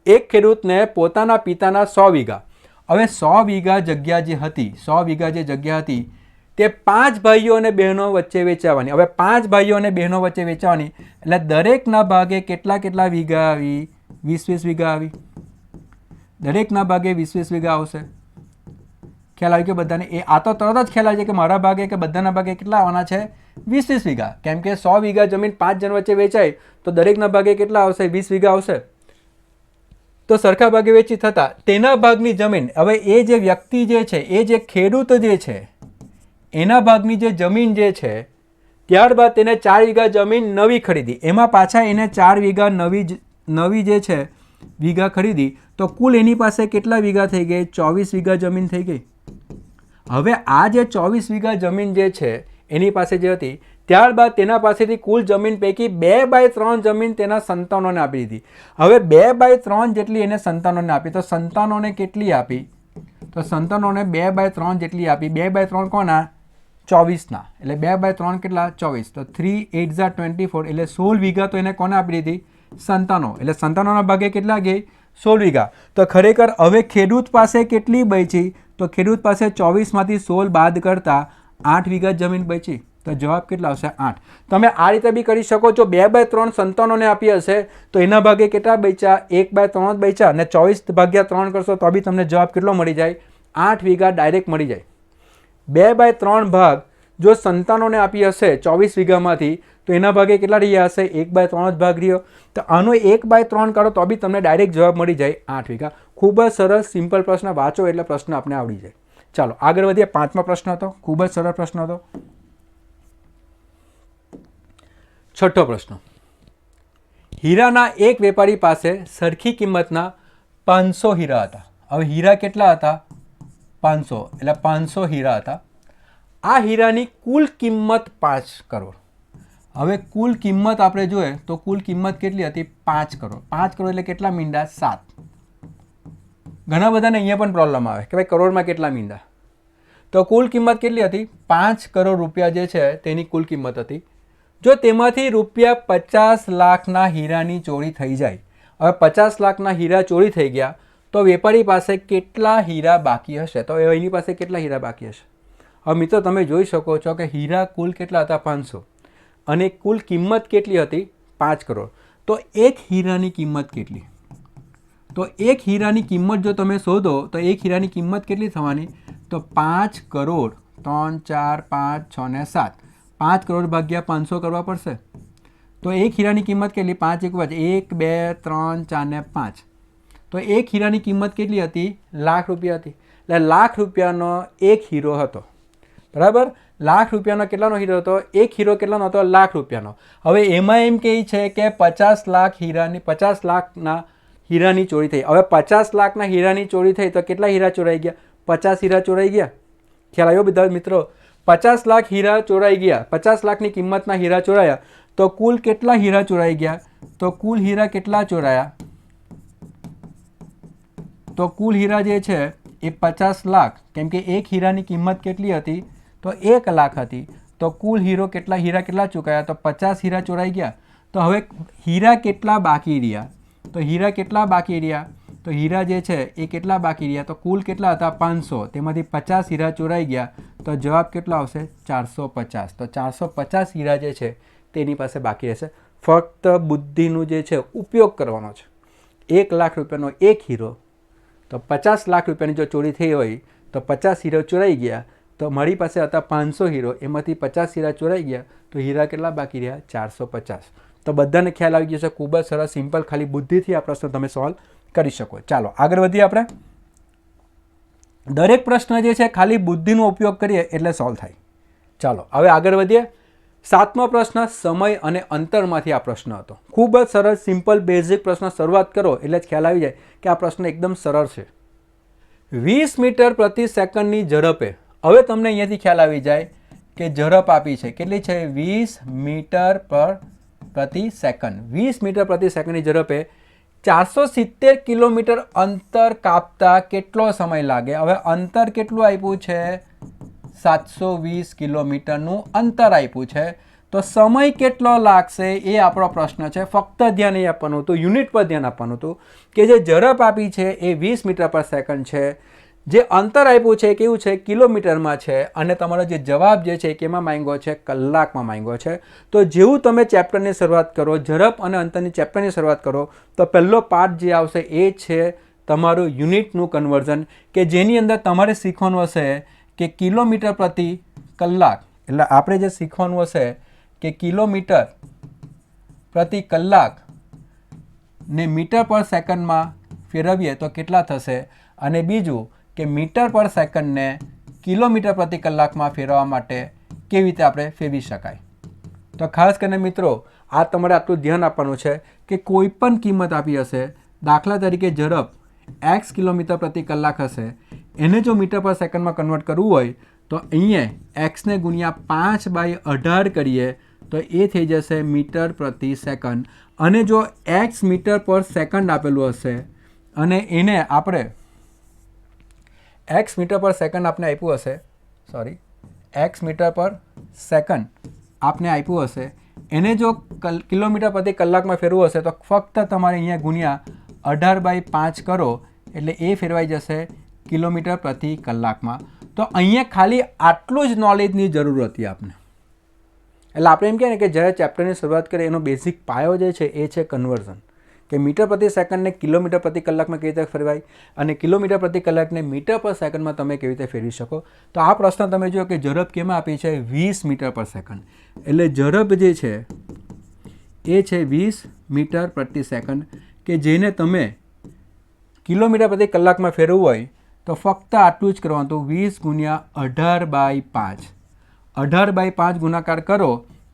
એક ખેડૂતને પોતાના પિતાના 100 વીઘા. હવે 100 વીઘા જગ્યા જે હતી, 100 વીઘા જે જગ્યા હતી તે 5 ભાઈઓ અને બહેનો વચ્ચે વેચાવાની. હવે 5 ભાઈઓ અને બહેનો વચ્ચે વેચાવાની એટલે દરેકના ભાગે કેટલા વીઘા આવી? 20 વીઘા આવી. દરેકના ભાગે 20 વીઘા આવશે. ખ્યાલ આવી ગયો બધાને? આ તો તરત જ ખ્યાલ આવી જાય કે મારા ભાગે કે બધાના ભાગે કેટલા આવવાના છે? 20 વીઘા. કેમ કે 100 વીઘા જમીન 5 જણ વચ્ચે વેચાય તો દરેકના ભાગે કેટલા આવશે? 20 વીઘા આવશે. તો સરખા ભાગે વેચી થતા તેના ભાગની જમીન. હવે એ જે વ્યક્તિ જે છે, એ જે ખેડૂત જે છે એના ભાગની જે જમીન જે છે, ત્યારબાદ તેને 4 વીઘા જમીન નવી ખરીદી. એમાં પાછા એને 4 વીઘા નવી જે છે વીઘા ખરીદી તો કુલ એની પાસે કેટલા વીઘા થઈ ગઈ? 24 વીઘા જમીન થઈ ગઈ. હવે આ જે 24 વીઘા જમીન જે છે એની પાસે જે હતી, ત્યારબાદ તેના પાસેથી કુલ જમીન પૈકી 2/3 જમીન તેના સંતાનોને આપી દીધી. હવે 2/3 જેટલી એને સંતાનોને આપી, તો સંતાનોને કેટલી આપી? તો સંતાનોને 2/3 જેટલી આપી. 2/3 કોના? 24ના. એટલે 2/3 કેટલા? 24. તો 3 8 ઝા 24, એટલે 16 વીઘા તો એને કોને આપી દીધી? સંતાનો. એટલે સંતાનોના ભાગે કેટલા ગઈ? 16 વીઘા. તો ખરેખર હવે ખેડૂત પાસે કેટલી બચી? તો ખેડૂત પાસે 24માંથી 16 બાદ કરતા 8 વીઘા જમીન બચી. તો જવાબ કેટલા આવશે? 8. તમે આ રીતે બી કરી શકો છો. 2/3 સંતાનોને આપી હશે તો એના ભાગે કેટલા બચ્યા? 1/3 જ બચ્યા, અને 24/3 કરશો તો બી તમને જવાબ કેટલો મળી જાય? 8 વીઘા ડાયરેક્ટ મળી જાય. 2/3 ભાગ જો સંતાનોને આપી હશે 24 વીઘામાંથી તો એના ભાગે કેટલા રહ્યા હશે? 1/3 જ ભાગ રહ્યો. તો આનો 1/3 કરો તો બી તમને ડાયરેક્ટ જવાબ મળી જાય 8 વીઘા. ખૂબ જ સરસ સિમ્પલ પ્રશ્ન, વાંચો એટલે પ્રશ્ન આપણે આવડી જાય. ચાલો આગળ વધીએ. 5મો પ્રશ્ન હતો, ખૂબ જ સરળ પ્રશ્ન હતો. 6થો પ્રશ્ન. હીરાના એક વેપારી પાસે સરખી કિંમતના 500 હીરા હતા. હવે હીરા કેટલા હતા? 500. એટલે 500 હીરા હતા. આ હીરાની કુલ કિંમત 5 કરોડ. હવે કુલ કિંમત આપણે જોઈએ તો કુલ કિંમત કેટલી હતી? 5 કરોડ. 5 કરોડ એટલે કેટલા મીંડા? 7. ઘણા બધાને અહીંયા પણ પ્રોબ્લેમ આવે કે ભાઈ કરોડમાં કેટલા મીંડા. તો કુલ કિંમત કેટલી હતી? 5 કરોડ રૂપિયા જે છે તેની કુલ કિંમત હતી. જો તેમાંથી રૂપિયા 50 લાખના હીરાની ચોરી થઈ જાય, હવે 50 લાખના હીરા ચોરી થઈ ગયા તો વેપારી પાસે કેટલા હીરા બાકી હશે? તો એની પાસે કેટલા હીરા બાકી હશે? હવે મિત્રો તમે જોઈ શકો છો કે હીરા કુલ કેટલા હતા? 500, અને કુલ કિંમત કેટલી હતી? 5 કરોડ. તો એક હીરાની કિંમત કેટલી? તો એક હીરાની કિંમત જો તમે શોધો તો એક હીરાની કિંમત કેટલી થવાની? તો 5 કરોડ 3 4 5 6 ને 7. 5 કરોડ ભાગ્યા 500 કરવા પડશે. તો એક હીરાની કિંમત કેટલી? 5 1 2 3 4 ને 5. તો એક હીરાની કિંમત કેટલી હતી? લાખ રૂપિયા હતી. એટલે લાખ રૂપિયાનો એક હીરો હતો. બરાબર? લાખ રૂપિયાનો કેટલાનો હીરો હતો? એક હીરો કેટલાનો હતો? લાખ રૂપિયાનો. હવે એમાં એમ કહે છે કે 50 લાખના હીરાની ચોરી થઈ. હવે 50 લાખના હીરાની ચોરી થઈ તો કેટલા હીરા ચોરાઈ ગયા? 50 હીરા ચોરાઈ ગયા. ખ્યાલ આવ્યો બધા મિત્રો? 50 લાખ હીરા ચોરાઈ ગયા. 50 લાખની કિંમતના હીરા ચોરાયા તો કુલ કેટલા હીરા ચોરાઈ ગયા? તો કુલ હીરા કેટલા ચોરાયા? તો કુલ હીરા જે છે એ 50 લાખ, કેમ કે એક હીરાની કિંમત કેટલી હતી? તો 1 લાખ હતી. તો કુલ હીરા કેટલા ચૂકાયા? તો 50 હીરા ચોરાઈ ગયા. તો હવે હીરા કેટલા બાકી રહ્યા? તો હીરા કેટલા બાકી રહ્યા? તો હીરા જે છે એ કેટલા બાકી રહ્યા? તો કુલ કેટલા હતા? 500. તેમાંથી 50 હીરા ચોરાઈ ગયા તો જવાબ કેટલો આવશે? 450. તો 450 હીરા જે છે તેની પાસે બાકી રહેશે. ફક્ત બુદ્ધિનું જે છે ઉપયોગ કરવાનો છે. 1 લાખ રૂપિયાનો એક હીરો, તો 50 લાખ રૂપિયાની જો ચોરી થઈ હોય તો 50 હીરો ચોરાઈ ગયા. તો મારી પાસે હતા 500 હીરો, એમાંથી 50 હીરા ચોરાઈ ગયા તો હીરા કેટલા બાકી રહ્યા? 450. તો બધાને ખ્યાલ આવી ગયો છે. ખૂબ જ સરસ સિમ્પલ, ખાલી બુદ્ધિથી આ પ્રશ્ન તમે સોલ્વ કરી શકો. ચાલો આગળ વધીએ. આપણે દરેક પ્રશ્ન જે છે ખાલી બુદ્ધિનો ઉપયોગ કરીએ એટલે સોલ્વ થાય. ચાલો હવે આગળ વધીએ. 7મો પ્રશ્ન સમય અને અંતરમાંથી આ પ્રશ્ન હતો. ખૂબ જ સરળ સિમ્પલ બેઝિક પ્રશ્ન શરૂઆત કરો એટલે જ ખ્યાલ આવી જાય કે આ પ્રશ્ન એકદમ સરળ છે. 20 મીટર પ્રતિ સેકન્ડની ઝડપે, હવે તમને અહીંયાથી ખ્યાલ આવી જાય કે ઝડપ આપી છે કેટલી છે? 20 મીટર પ્રતિ સેકન્ડ. 20 મીટર પ્રતિ સેકન્ડની ઝડપે 470 કિલોમીટર અંતર કાપતા કેટલો સમય લાગે? હવે અંતર કેટલું આપ્યું છે? 720 કિલોમીટરનું અંતર આપ્યું છે. તો સમય કેટલો લાગશે એ આપણો પ્રશ્ન છે. ફક્ત ધ્યાન નહીં આપવાનું હતું, યુનિટ પર ધ્યાન આપવાનું હતું કે જે ઝડપ આપી છે એ 20 મીટર પર સેકન્ડ છે. જે અંતર આપ્યું છે કેવું છે? કિલોમીટરમાં છે. અને તમારો જે જવાબ જે છે કેમાં માંગ્યો છે? કલાકમાં માંગ્યો છે. તો જેવું તમે ચેપ્ટરની શરૂઆત કરો, ઝડપ અને અંતરની ચેપ્ટરની શરૂઆત કરો તો પહેલો પાર્ટ જે આવશે એ છે તમારું યુનિટનું કન્વર્ઝન, કે જેની અંદર તમારે શીખવાનું હશે કે કિલોમીટર પ્રતિ કલાક. એટલે આપણે જે શીખવાનું હશે કે કિલોમીટર પ્રતિ કલાક ને મીટર પર સેકન્ડમાં ફેરવીએ તો કેટલા થશે, અને બીજું કે મીટર પર સેકન્ડને કિલોમીટર પ્રતિ કલાકમાં ફેરવવા માટે કેવી રીતે આપણે ફેરવી શકાય. તો ખાસ કરીને મિત્રો આ તમારે આટલું ધ્યાન આપવાનું છે કે કોઈ પણ કિંમત આપી હશે, દાખલા તરીકે ઝડપ x કિલોમીટર પ્રતિ કલાક હશે, એને જો મીટર પર સેકન્ડમાં કન્વર્ટ કરવું હોય તો અહીંયા xને ગુણ્યા 5/18 કરીએ તો એ થઈ જશે મીટર પ્રતિ સેકન્ડ. અને જો x મીટર પર સેકન્ડ આપેલું હશે અને એને આપણે x મીટર પર સેકન્ડ આપણે આપ્યું હશે, x મીટર પર સેકન્ડ આપને આપ્યું હશે, એને જો કિલોમીટર પ્રતિ કલાકમાં ફેરવું હશે તો ફક્ત તમારે અહીંયા ગુણ્યા 18/5 કરો એટલે એ ફેરવાઈ જશે કિલોમીટર પ્રતિ કલાકમાં. તો અહીંયા ખાલી આટલું જ નોલેજની જરૂર હતી આપને. એટલે આપણે એમ કહીએ ને કે જ્યારે ચેપ્ટરની શરૂઆત કરીએ એનો બેઝિક પાયો જે છે એ છે કન્વર્ઝન, કે મીટર પ્રતિ સેકન્ડને કિલોમીટર પ્રતિ કલાકમાં કેવી રીતે ફેરવાય અને કિલોમીટર પ્રતિ કલાકને મીટર પર સેકન્ડમાં તમે કેવી રીતે ફેરવી શકો. તો આ પ્રશ્ન તમે જુઓ કે ઝડપ કેમાં આપી છે 20 મીટર પર સેકન્ડ. એટલે ઝડપ જે છે એ છે 20 મીટર પ્રતિ સેકન્ડ, કે જેને તમે કિલોમીટર પ્રતિ કલાકમાં ફેરવવું હોય તો ફક્ત આટલું જ કરવાનું. તો 20 ગુણ્યા 18/5, 18/5 ગુણાકાર કરો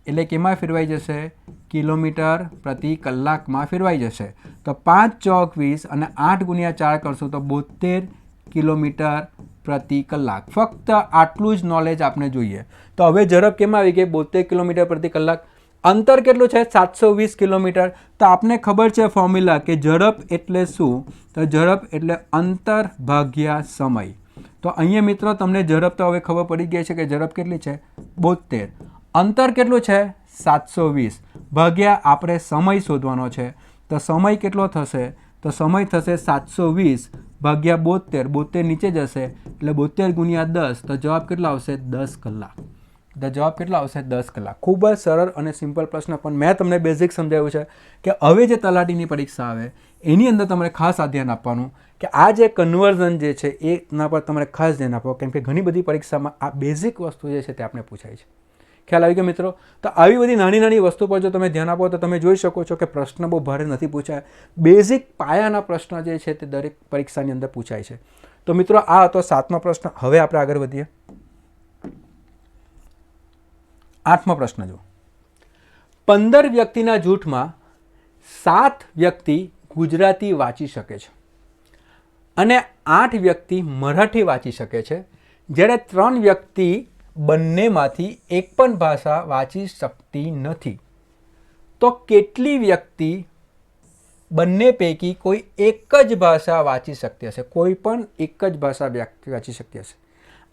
એટલે કેમાં ફેરવાઈ જશે? કિલોમીટર પ્રતિ કલાકમાં ફેરવાઈ જશે. તો 5 ચોક 20 અને 8 ગુણ્યા 4 કરશું તો 72 કિલોમીટર પ્રતિ કલાક. ફક્ત આટલું જ નોલેજ આપણે જોઈએ. તો હવે ઝડપ કેમાં આવી ગઈ? 72 કિલોમીટર પ્રતિ કલાક. અંતર કેટલું છે? 720 કિલોમીટર. તો આપને ખબર છે ફોર્મ્યુલા કે ઝડપ એટલે શું? તો ઝડપ એટલે અંતર ભાગ્યા સમય. તો અહીંયા મિત્રો તમને ઝડપ તો હવે ખબર પડી ગઈ છે કે ઝડપ કેટલી છે? 72. અંતર કેટલું છે? 720 ભાગ્યા આપણે સમય શોધવાનો છે. તો સમય કેટલો થશે? તો સમય થશે 720 ભાગ્યા 72. 72 નીચે જશે એટલે 72 ગુણ્યા 10. તો જવાબ કેટલો આવશે? 10 કલાક. તો જવાબ કેટલો આવશે? 10 કલાક. ખૂબ જ સરળ અને સિમ્પલ પ્રશ્ન, પણ મેં તમને બેઝિક સમજાવ્યું છે કે હવે જે તલાટીની પરીક્ષા આવે એની અંદર તમારે ખાસ આ ધ્યાન આપવાનું કે આ જે કન્વર્ઝન જે છે એના પર તમારે ખાસ ધ્યાન આપો, કેમ કે ઘણી બધી પરીક્ષામાં આ બેઝિક વસ્તુ જે છે તે આપણે પૂછાય છે. ખ્યાલ આવી ગયો મિત્રો? તો આવી બધી નાની નાની વસ્તુ પર જો તમે ધ્યાન આપો તો તમે જોઈ શકો છો કે પ્રશ્ન બહુ ભારે નથી પૂછાય. બેઝિક પાયાના પ્રશ્ન જે છે તે દરેક પરીક્ષાની અંદર પૂછાય છે. તો મિત્રો આ હતો 7મો પ્રશ્ન. હવે આપણે આગળ વધીએ. 8મો પ્રશ્ન જો. 15 વ્યક્તિના જૂથમાં 7 વ્યક્તિ ગુજરાતી વાંચી શકે છે અને 8 વ્યક્તિ મરાઠી વાંચી શકે છે, જ્યારે 3 વ્યક્તિ બંનેમાંથી એક પણ ભાષા વાંચી શકતી નથી. તો કેટલી વ્યક્તિ બંને પૈકી કોઈ એક જ ભાષા વાંચી શકતી હશે? કોઈ પણ એક જ ભાષા વ્યક્તિ વાંચી શકતી હશે.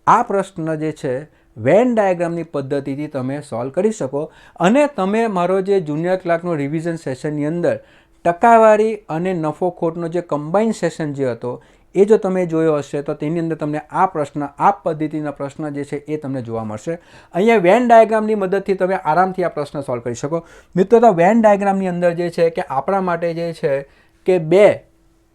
આ પ્રશ્ન જે છે વેન ડાયાગ્રામની પદ્ધતિથી તમે સોલ્વ કરી શકો. અને તમે મારો જે જુનિયર ક્લાર્કનો રિવિઝન સેશનની અંદર ટકાવારી અને નફો ખોટનો જે કમ્બાઇન સેશન જે હતો એ જો તમે જોયો હશે તો તેની અંદર તમને આ પ્રશ્ન, આ પદ્ધતિના પ્રશ્ન જે છે એ તમને જોવા મળશે. અહીંયા વેન ડાયાગ્રામની મદદથી તમે આરામથી આ પ્રશ્ન સોલ્વ કરી શકો. મિત્રો તો વેન ડાયાગ્રામની અંદર જે છે કે આપણા માટે જે છે કે 2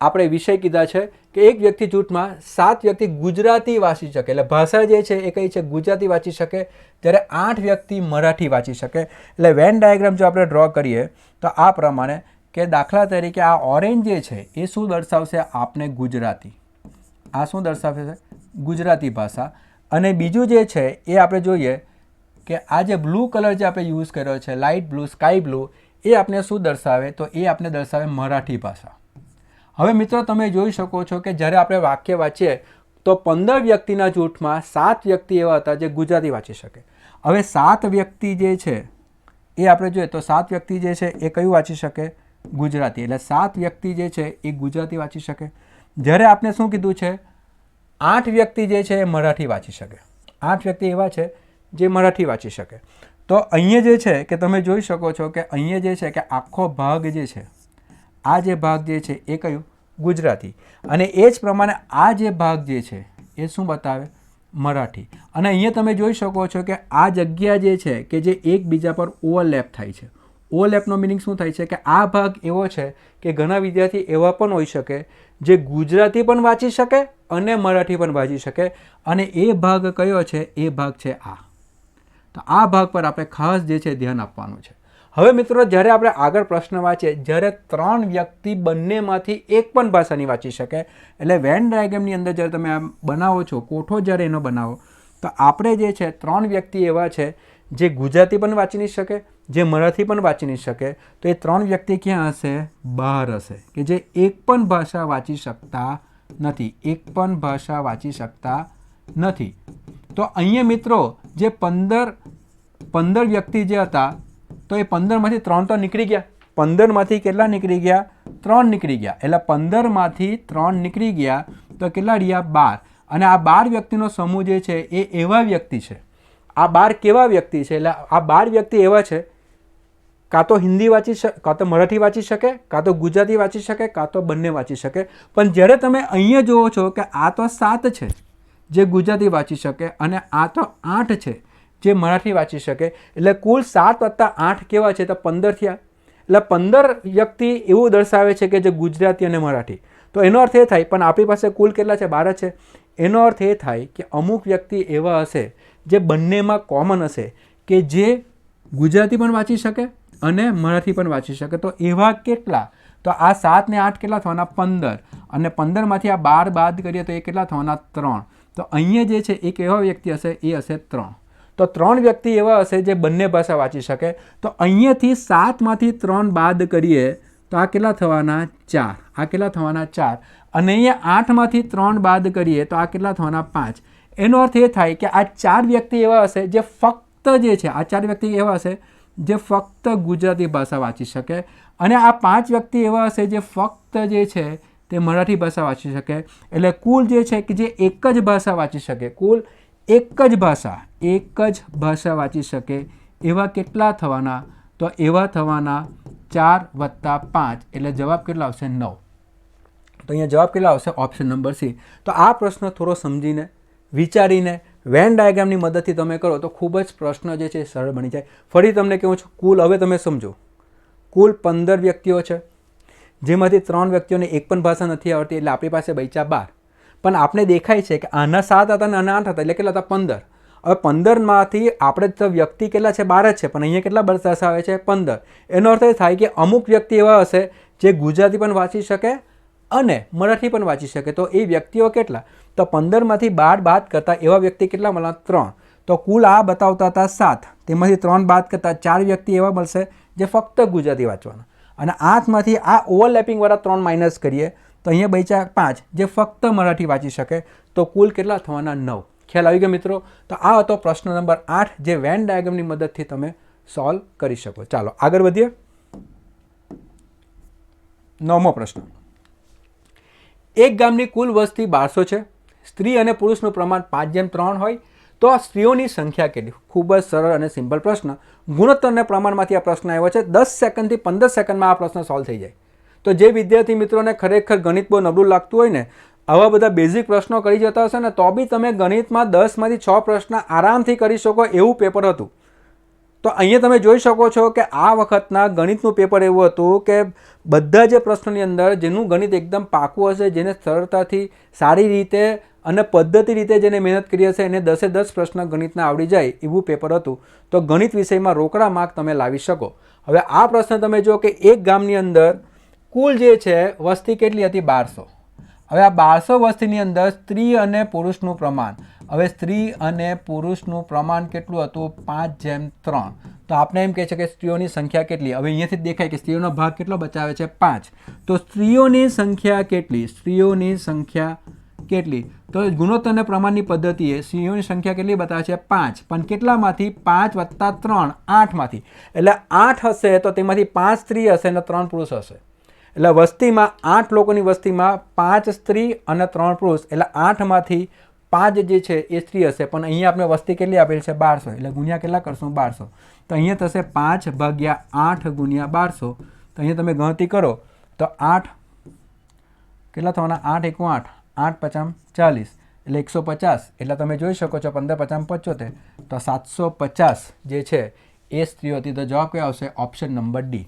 આપણે વિષય કીધા છે કે એક વ્યક્તિ જૂથમાં 7 વ્યક્તિ ગુજરાતી વાંચી શકે, એટલે ભાષા જે છે એ કઈ છે? ગુજરાતી વાંચી શકે, જ્યારે 8 વ્યક્તિ મરાઠી વાંચી શકે. એટલે વેન ડાયાગ્રામ જો આપણે ડ્રો કરીએ તો આ પ્રમાણે કે દાખલા તરીકે આ ઓરેન્જ જે છે એ શું દર્શાવશે? આપને ગુજરાતી. આ શું દર્શાવશે? ગુજરાતી ભાષા. અને બીજું જે છે એ આપણે જોઈએ કે આ જે બ્લુ કલર જે આપણે યુઝ કર્યો છે, લાઇટ બ્લુ, સ્કાય બ્લુ, એ આપણે શું દર્શાવે? તો એ આપણે દર્શાવે મરાઠી ભાષા. હવે મિત્રો તમે જોઈ શકો છો કે જ્યારે આપણે વાક્ય વાંચીએ તો 15 વ્યક્તિના જૂથમાં 7 વ્યક્તિ એવા હતા જે ગુજરાતી વાંચી શકે. હવે 7 વ્યક્તિ જે છે એ આપણે જોઈએ તો 7 વ્યક્તિ જે છે એ કયું વાંચી શકે? ગુજરાતી. એટલે 7 વ્યક્તિ જે છે એ ગુજરાતી વાંચી શકે, જ્યારે આપણે શું કીધું છે? 8 વ્યક્તિ જે છે એ મરાઠી વાંચી શકે. 8 વ્યક્તિ એવા છે જે મરાઠી વાંચી શકે. તો અહીંયા જે છે કે તમે જોઈ શકો છો કે અહીંયા જે છે કે આખો ભાગ જે છે, આ જે ભાગ જે છે એ કયું? ગુજરાતી. અને એ જ પ્રમાણે આ જે ભાગ જે છે એ શું બતાવે? મરાઠી. અને અહીંયા તમે જોઈ શકો છો કે આ જગ્યા જે છે કે જે એકબીજા પર ઓવરલેપ થાય છે. ઓવરલેપનો મિનિંગ શું થાય છે? કે આ ભાગ એવો છે કે ઘણા વિદ્યાર્થી એવા પણ હોઈ શકે જે ગુજરાતી પણ વાંચી શકે અને મરાઠી પણ વાંચી શકે, અને એ ભાગ કયો છે? એ ભાગ છે આ. તો આ ભાગ પર આપણે ખાસ જે છે ધ્યાન આપવાનું છે. હવે મિત્રો જ્યારે આપણે આગળ પ્રશ્ન વાંચીએ, જ્યારે 3 વ્યક્તિ બંનેમાંથી એક પણ ભાષા નહીં વાંચી શકે, એટલે વેન ડાયાગ્રામની અંદર જ્યારે તમે આ બનાવો છો, કોઠો જ્યારે એનો બનાવો, તો આપણે જે છે 3 વ્યક્તિ એવા છે જે ગુજરાતી પણ વાંચી નહીં શકે, જે મરાઠી પણ વાંચી નહીં શકે, તો એ 3 વ્યક્તિ ક્યાં હશે? બહાર હશે, કે જે એક પણ ભાષા વાંચી શકતા નથી, એક પણ ભાષા વાંચી શકતા નથી. તો અહીંયા મિત્રો જે 15 વ્યક્તિ જે હતા, તો એ 15માંથી 3 તો નીકળી ગયા. 15માંથી કેટલા નીકળી ગયા? 3 નીકળી ગયા. એટલે 15માંથી 3 નીકળી ગયા તો કેટલા રહ્યા? 12. અને આ 12 વ્યક્તિનો સમૂહ જે છે એ એવા વ્યક્તિ છે. આ 12 કેવા વ્યક્તિ છે? એટલે આ 12 વ્યક્તિ એવા છે, કાં તો હિન્દી વાંચી શકે, કાં તો મરાઠી વાંચી શકે, કાં તો ગુજરાતી વાંચી શકે, કાં તો બંને વાંચી શકે. પણ જ્યારે તમે અહીંયા જુઓ છો કે આ તો 7 છે જે ગુજરાતી વાંચી શકે અને આ તો 8 છે જે મરાઠી વાંચી શકે. એટલે કુલ 7 + 8 કેવા છે? તો 15 થયા. એટલે 15 વ્યક્તિ એવું દર્શાવે છે કે જે ગુજરાતી અને મરાઠી. તો એનો અર્થ એ થાય, પણ આપણી પાસે કુલ કેટલા છે? 12 છે. એનો અર્થ એ થાય કે અમુક વ્યક્તિ એવા હશે જે બંનેમાં કોમન હશે, કે જે ગુજરાતી પણ વાંચી શકે અને મરાઠી પણ વાંચી શકે. તો એવા કેટલા? તો આ 7 ને 8 કેટલા થવાના? 15. અને 15માંથી આ 12 બાદ કરીએ તો એ કેટલા થવાના? 3. તો અહીંયા જે છે એક એવા વ્યક્તિ હશે, એ હશે 3. તો 3 વ્યક્તિ એવા હશે જે બંને ભાષા વાંચી શકે. તો અહીંયાથી 7માંથી 3 બાદ કરીએ તો આ કેટલા થવાના? 4. આ કેટલા થવાના? 4. અને અહીંયા 8માંથી 3 બાદ કરીએ તો આ કેટલા થવાના? 5. એનો અર્થ એ થાય કે આ 4 વ્યક્તિ એવા હશે જે ફક્ત જે છે, આ 4 વ્યક્તિ એવા હશે જે ફક્ત ગુજરાતી ભાષા વાંચી શકે, અને આ 5 વ્યક્તિ એવા હશે જે ફક્ત જે છે તે મરાઠી ભાષા વાંચી શકે. એટલે કુલ જે છે કે જે એક જ ભાષા વાંચી શકે, કુલ એક જ ભાષા વાંચી શકે એવા કેટલા થવાના? તો એવા થવાના 4 + 5. એટલે જવાબ કેટલા આવશે? 9. તો અહીંયા જવાબ કેટલા આવશે? Option number C. તો આ પ્રશ્ન થોડો સમજીને, વિચારીને, વેન ડાયાગ્રામની મદદથી તમે કરો તો ખૂબ જ પ્રશ્ન જે છે સરળ બની જાય. ફરી તમને કહું છું, કુલ હવે તમે સમજો, કુલ 15 વ્યક્તિઓ છે, જેમાંથી 3 વ્યક્તિઓને એક પણ ભાષા નથી આવડતી, એટલે આપણી પાસે બચ્યા 12. પણ આપણે દેખાય છે કે આના 7 હતા અને આના 8 હતા, એટલે કેટલા હતા? 15. હવે 15માંથી આપણે તો વ્યક્તિ કેટલા છે? 12 જ છે, પણ અહીંયા કેટલા દર્શાવે છે? 15. એનો અર્થ એ થાય કે અમુક વ્યક્તિ એવા હશે જે ગુજરાતી પણ વાંચી શકે અને મરાઠી પણ વાંચી શકે. તો એ વ્યક્તિઓ કેટલા? તો 15માંથી 12 બાદ કરતાં એવા વ્યક્તિ કેટલા મળ્યા? 3. તો કુલ આ બતાવતા હતા 7, તેમાંથી 3 બાદ કરતાં 4 વ્યક્તિ એવા મળશે જે ફક્ત ગુજરાતી વાંચવાના. અને 8માંથી આ ઓવરલેપિંગવાળા 3 માઇનસ કરીએ તો અહીંયા બચ્યા 5 જે ફક્ત મરાઠી વાંચી શકે. તો કુલ કેટલા થવાના? 9. ખ્યાલ આવી ગયો મિત્રો? તો આ હતો પ્રશ્ન નંબર 8 જે વેન ડાયાગ્રામની મદદથી તમે સોલ્વ કરી શકો. ચાલો આગળ વધીએ. 9મો પ્રશ્ન. એક ગામની કુલ વસ્તી 1200 છે, સ્ત્રી અને પુરુષનું પ્રમાણ 5:3 હોય, તો આ સ્ત્રીઓની સંખ્યા કેટલી? ખૂબ જ સરળ અને સિમ્પલ પ્રશ્ન. ગુણોત્તર અને પ્રમાણમાંથી આ પ્રશ્ન આવ્યો છે. 10 સેકન્ડથી 15 સેકન્ડમાં આ પ્રશ્ન સોલ્વ થઈ જાય. તો જે વિદ્યાર્થી મિત્રોને ખરેખર ગણિત બહુ નબળું લાગતું હોય ને, આવા બધા બેઝિક પ્રશ્નો કરી જતા હશે ને, તો બી તમે ગણિતમાં 10માંથી 6 પ્રશ્ન આરામથી કરી શકો એવું પેપર હતું. તો અહીંયા તમે જોઈ શકો છો કે આ વખતના ગણિતનું પેપર એવું હતું કે બધા જે પ્રશ્નોની અંદર જેનું ગણિત એકદમ પાકું હશે, જેને સરળતાથી સારી રીતે અને પદ્ધતિ રીતે જેને મહેનત કરી હશે, એને 10એ 10 પ્રશ્ન ગણિતના આવડી જાય એવું પેપર હતું. તો ગણિત વિષયમાં રોકડા માર્ક તમે લાવી શકો. હવે આ પ્રશ્ન તમે જો કે એક ગામની અંદર કુલ જે છે વસ્તી કેટલી હતી? 1200. હવે આ 1200 વસ્તીની અંદર સ્ત્રી અને પુરુષનું પ્રમાણ, હવે સ્ત્રી અને પુરુષનું પ્રમાણ કેટલું હતું? 5:3. તો આપણે એમ કહે છે કે સ્ત્રીઓની સંખ્યા કેટલી? હવે અહીંયાથી જ દેખાય કે સ્ત્રીઓનો ભાગ કેટલો બચાવે છે? 5. તો સ્ત્રીઓની સંખ્યા કેટલી? સ્ત્રીઓની સંખ્યા કેટલી? તો ગુણોત્તર અને પ્રમાણની પદ્ધતિએ સ્ત્રીઓની સંખ્યા કેટલી બતાવે છે? 5. પણ કેટલામાંથી? 5 + 3, 8માંથી. એટલે 8 હશે તો તેમાંથી 5 સ્ત્રી હશે અને 3 પુરુષ હશે. એટલે વસ્તીમાં 8 લોકોની વસ્તીમાં 5 સ્ત્રી અને 3 પુરુષ, એટલે 8માંથી 5 જે છે એ સ્ત્રી હશે. પણ અહીંયા આપણે વસ્તી કેટલી આપેલી છે? 1200. એટલે ગુણ્યા કેટલા કરશું? 1200. તો અહીંયા થશે 5/8 × 1200. તો અહીંયા તમે ગણતરી કરો તો 8 કેટલા થવાના? 8 × 8, 8 × 5 = 40, એટલે 150. એટલે તમે જોઈ શકો છો 15 × 5 = 75. તો 750 જે છે એ સ્ત્રીઓ હતી. તો જવાબ કયો આવશે? Option number D.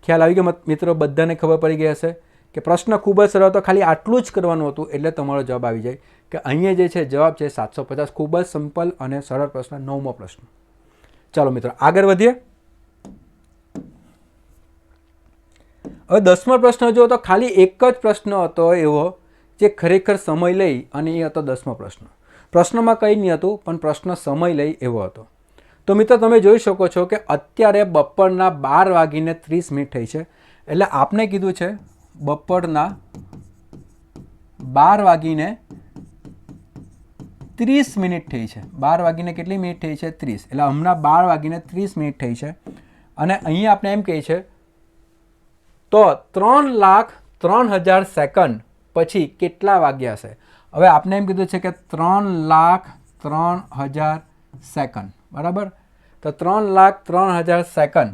ખ્યાલ આવી ગયો મિત્રો? બધાને ખબર પડી ગઈ હશે કે પ્રશ્ન ખૂબ જ સરળ હતો, ખાલી આટલું જ કરવાનું હતું એટલે તમારો જવાબ આવી જાય કે અહીંયા જે છે જવાબ છે 750. ખૂબ જ સિમ્પલ અને સરળ પ્રશ્ન, 9મો પ્રશ્ન. ચાલો મિત્રો આગળ વધીએ. હવે 10મો પ્રશ્ન જો તો ખાલી એક જ પ્રશ્ન હતો એવો જે ખરેખર સમય લઈ અને એ હતો 10મો પ્રશ્ન. પ્રશ્નમાં કંઈ નહીં હતું પણ પ્રશ્ન સમય લઈ એવો હતો. તો મિત્રો તમે જોઈ શકો છો કે અત્યારે બપોરના 12:30 થઈ છે. એટલે આપને કીધું છે બપોરના 12:30 થઈ છે. 12 કેટલી મિનિટ થઈ છે? 30. એટલે હમણાં 12:30 થઈ છે. અને અહીંયા આપણે એમ કહીએ છે તો 3,03,000 સેકન્ડ પછી કેટલા વાગ્યા હશે? હવે આપણે એમ કીધું છે કે 3,03,000 સેકન્ડ, બરાબર? તો 3,03,000 સેકન્ડ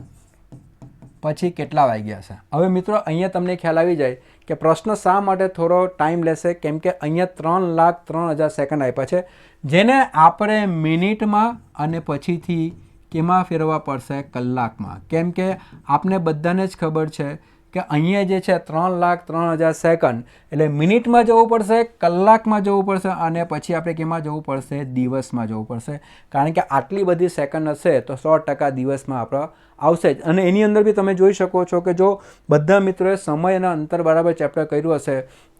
પછી કેટલા વાગ્યા હશે? હવે મિત્રો અહીંયા તમને ખ્યાલ આવી જાય કે પ્રશ્ન શા માટે થોડો ટાઈમ લેશે, કેમ કે અહીંયા 3,03,000 સેકન્ડ આપ્યા છે, જેને આપણે મિનિટમાં અને પછીથી કેમાં ફેરવવા પડશે? કલાકમાં. કેમ કે આપને બધાને જ ખબર છે કે અહીંયા જે છે 3,03,000 સેકન્ડ એટલે મિનિટમાં જવું પડશે, કલાકમાં જવું પડશે અને પછી આપણે કેમાં જવું પડશે? દિવસમાં જવું પડશે. કારણ કે આટલી બધી સેકન્ડ હશે તો 100% દિવસમાં આપણો આવશે જ. અને એની અંદર બી તમે જોઈ શકો છો કે જો બધા મિત્રોએ સમય અને અંતર બરાબર ચેપ્ટર કર્યું હશે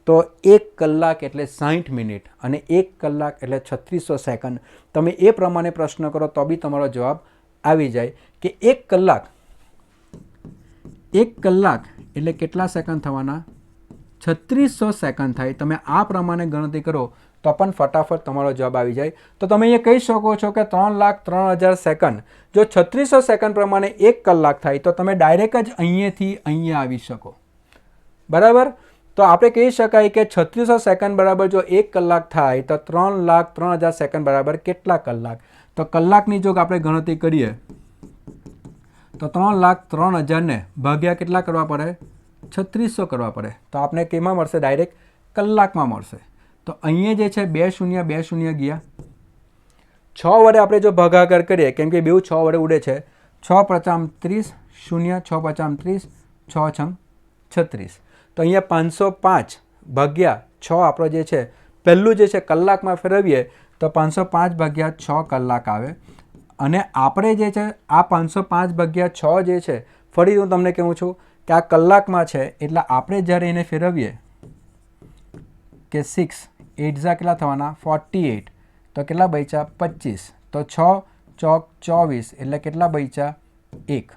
તો 1 કલાક એટલે 60 મિનિટ અને 1 કલાક એટલે 3600 સેકન્ડ. તમે એ પ્રમાણે પ્રશ્ન કરો તો બી તમારો જવાબ આવી જાય કે 1 કલાક એટલે કેટલા સેકન્ડ થવાના? 3600 સેકન્ડ થાય. તમે આ પ્રમાણે ગણતરી કરો તો પણ ફટાફટ તમારો જવાબ આવી જાય. તો તમે અહીંયા કહી શકો છો કે 3,03,000 સેકન્ડ જો 3600 સેકન્ડ પ્રમાણે 1 કલાક થાય તો તમે ડાયરેક્ટ જ અહીંયાથી અહીંયા આવી શકો, બરાબર? તો આપણે કહી શકાય કે 3600 સેકન્ડ બરાબર જો 1 કલાક થાય તો 3,03,000 સેકન્ડ બરાબર કેટલા કલાક? તો કલાકની જો આપણે ગણતરી કરીએ તો 3,03,000 ને ભાગ્યા કેટલા કરવા પડે? 3600 કરવા પડે. તો આપણે કેમાં મળશે? ડાયરેક્ટ કલાકમાં મળશે. તો અહીંયા જે છે 2 શૂન્ય 2 શૂન્ય ગયા. 6 વડે આપણે જો ભાગાકાર કરીએ, કેમ કે બેઉ 6 વડે ઉડે છે, 6 પચામ 30, 0 6 પચામ 30, 6 છમ 36. તો અહીંયા 505 ભાગ્યા 6 આપણો જે છે પહેલું જે છે કલાકમાં ફેરવીએ તો 505 ભાગ્યા 6 કલાક આવે. અને આપણે જે છે આ 505 ભાગ્યા 6 જે છે, ફરી હું તમને કહું છું કે આ કલાકમાં છે, એટલે આપણે જ્યારે એને ફેરવીએ કે 6 8 કેટલા થવાના? 48. તો કેટલા બચ્યા? 25. તો 6 ચોક 24 એટલે કેટલા બચ્યા? 1.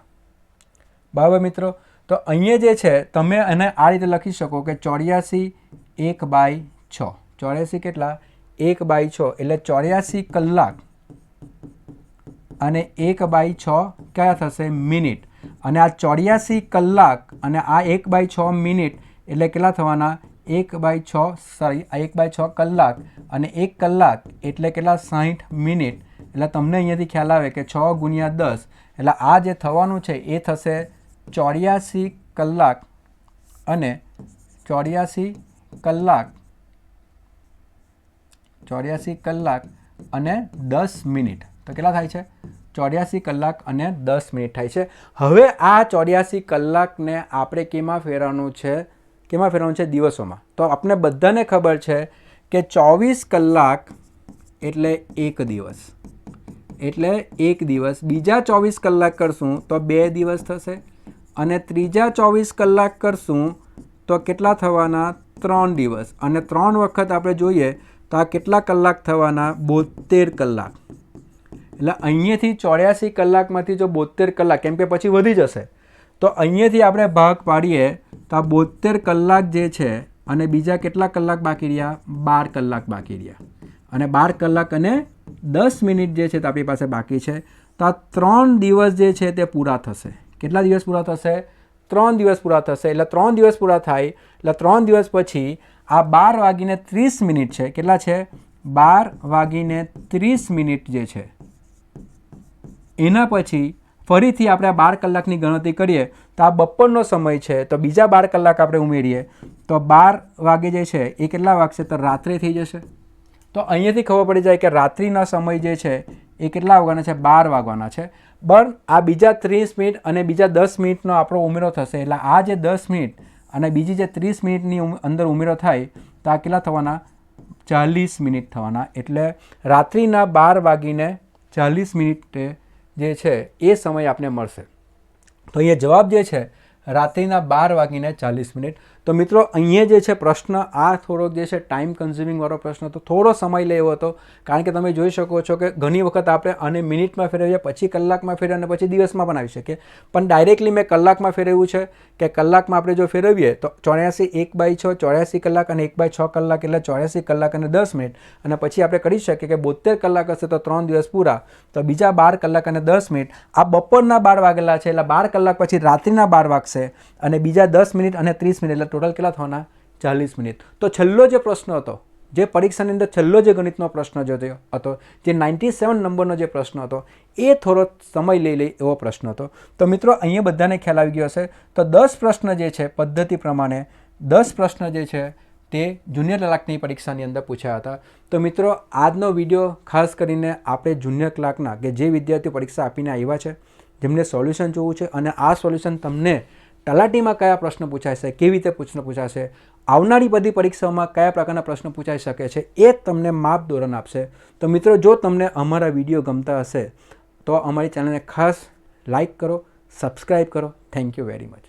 બરાબર મિત્રો? તો અહીંયા જે છે તમે એને આ રીતે લખી શકો કે 84 1/6. 84 કેટલા? 1/6 એટલે 84 કલાક અને 1/6 કયા થશે? મિનિટ. અને આ 84 કલાક અને આ 1/6 મિનિટ એટલે કેટલા થવાના? 1/6 કલાક અને 1 કલાક એટલે કેટલા? 60 મિનિટ. એટલે તમને અહીંયાથી ખ્યાલ આવે કે 6 ગુણ્યા 10 એટલે આ જે થવાનું છે એ થશે 84 કલાક અને 84 કલાક અને 10 મિનિટ. તો કેટલા થાય છે? 84 કલાક અને 10 મિનિટ થાય છે. હવે આ 84 કલાકને આપણે કેમાં ફેરવવાનું છે? દિવસોમાં. તો આપણે બધાને ખબર છે કે 24 કલાક એટલે 1 દિવસ. એટલે 1 દિવસ. બીજા 24 કલાક કરશું તો 2 દિવસ થશે અને ત્રીજા 24 કલાક કરશું તો કેટલા થવાના? 3 દિવસ. અને 3 વખત આપણે જોઈએ તો આ કેટલા કલાક થવાના? 72 કલાક. એટલે અહીંયાથી 84 કલાકમાંથી જો 72 કલાક, કેમ કે પછી વધી જશે, તો અહીંયાથી આપણે ભાગ પાડીએ તો આ 72 કલાક જે છે અને બીજા કેટલા કલાક બાકી રહ્યા? 12 કલાક બાકી રહ્યા. અને 12 કલાક અને 10 મિનિટ જે છે તે આપણી પાસે બાકી છે. તો આ 3 દિવસ જે છે તે પૂરા થશે. કેટલા દિવસ પૂરા થશે? 3 દિવસ પૂરા થશે. એટલે 3 દિવસ પૂરા થાય એટલે 3 દિવસ પછી આ 12:30 છે. કેટલા છે? 12:30 જે છે એના પછી ફરીથી આપણે 12 કલાકની ગણતરી કરીએ તો આ બપોરનો સમય છે, તો બીજા 12 કલાક આપણે ઉમેરીએ તો 12 વાગે જે છે એ કેટલા વાગશે? તો રાત્રે થઈ જશે. તો અહીંયાથી ખબર પડી જાય કે રાત્રિના સમય જે છે એ કેટલા વાગવાના છે? 12 વાગવાના છે. પણ આ બીજા 30 મિનિટ અને બીજા 10 મિનિટનો આપણો ઉમેરો થશે. એટલે આ જે 10 મિનિટ અને બીજી જે 30 મિનિટની અંદર ઉમેરો થાય તો આ કેટલા થવાના? 40 મિનિટ થવાના. એટલે રાત્રિના 12:40 જે છે એ સમય આપણે મળશે. તો અહીંયા જવાબ જે છે રાત્રિના 12:40. તો તો મિત્રો અહીંયા જે છે પ્રશ્ન આ થોડોક જે છે ટાઈમ કન્ઝ્યુમિંગ વાળો પ્રશ્ન તો થોડો સમય લે એવો હતો, કારણ કે તમે જોઈ શકો છો કે ઘણી વખત આપણે આને મિનિટમાં ફેરવીએ, પછી કલાકમાં ફેરવીએ અને પછી દિવસમાં પણ આવી શકીએ, પણ ડાયરેક્ટલી મેં કલાકમાં ફેરવ્યું છે કે કલાકમાં આપણે જો ફેરવીએ તો 84 1/6 84 કલાક અને 1/6 કલાક એટલે 84 કલાક અને 10 મિનિટ, અને પછી આપણે કરી શકીએ કે 72 કલાક હશે તો 3 દિવસ પૂરા, તો બીજા 12 કલાક અને 10 મિનિટ આ બપોરના 12 વાગેલા છે એટલે 12 કલાક પછી રાત્રિના 12 વાગશે અને બીજા 10 મિનિટ અને 30 મિનિટ એટલે ટોટલ કેટલા થવાના 40 મિનિટ. તો છેલ્લો જે પ્રશ્ન હતો, જે પરીક્ષાની અંદર છેલ્લો જે ગણિતનો પ્રશ્ન જો હતો, જે 97 નંબરનો જે પ્રશ્ન હતો, એ થોડો સમય લઈ લે એવો પ્રશ્ન હતો. તો મિત્રો અહીંયા બધાને ખ્યાલ આવી ગયો હશે. તો 10 પ્રશ્ન જે છે પદ્ધતિ પ્રમાણે 10 પ્રશ્ન જે છે તે જુનિયર ક્લાર્કની પરીક્ષાની અંદર પૂછ્યા હતા. તો મિત્રો આજનો વિડીયો ખાસ કરીને આપણે જુનિયર ક્લાર્કના કે જે વિદ્યાર્થીઓ પરીક્ષા આપીને આવ્યા છે, જેમને સોલ્યુશન જોવું છે અને આ સોલ્યુશન તમને તલાટીમાં કયા પ્રશ્ન પૂછાશે, કેવી રીતે પ્રશ્ન પૂછાશે, આવનારી બધી પરીક્ષાઓમાં કયા પ્રકારના પ્રશ્ન પૂછાઈ શકે છે, એ તમને માપદોરણ આપશે. તો મિત્રો જો તમને અમારા વિડીયો ગમતા હશે તો અમારી ચેનલને ખાસ લાઈક કરો, સબસ્ક્રાઈબ કરો. Thank you very much.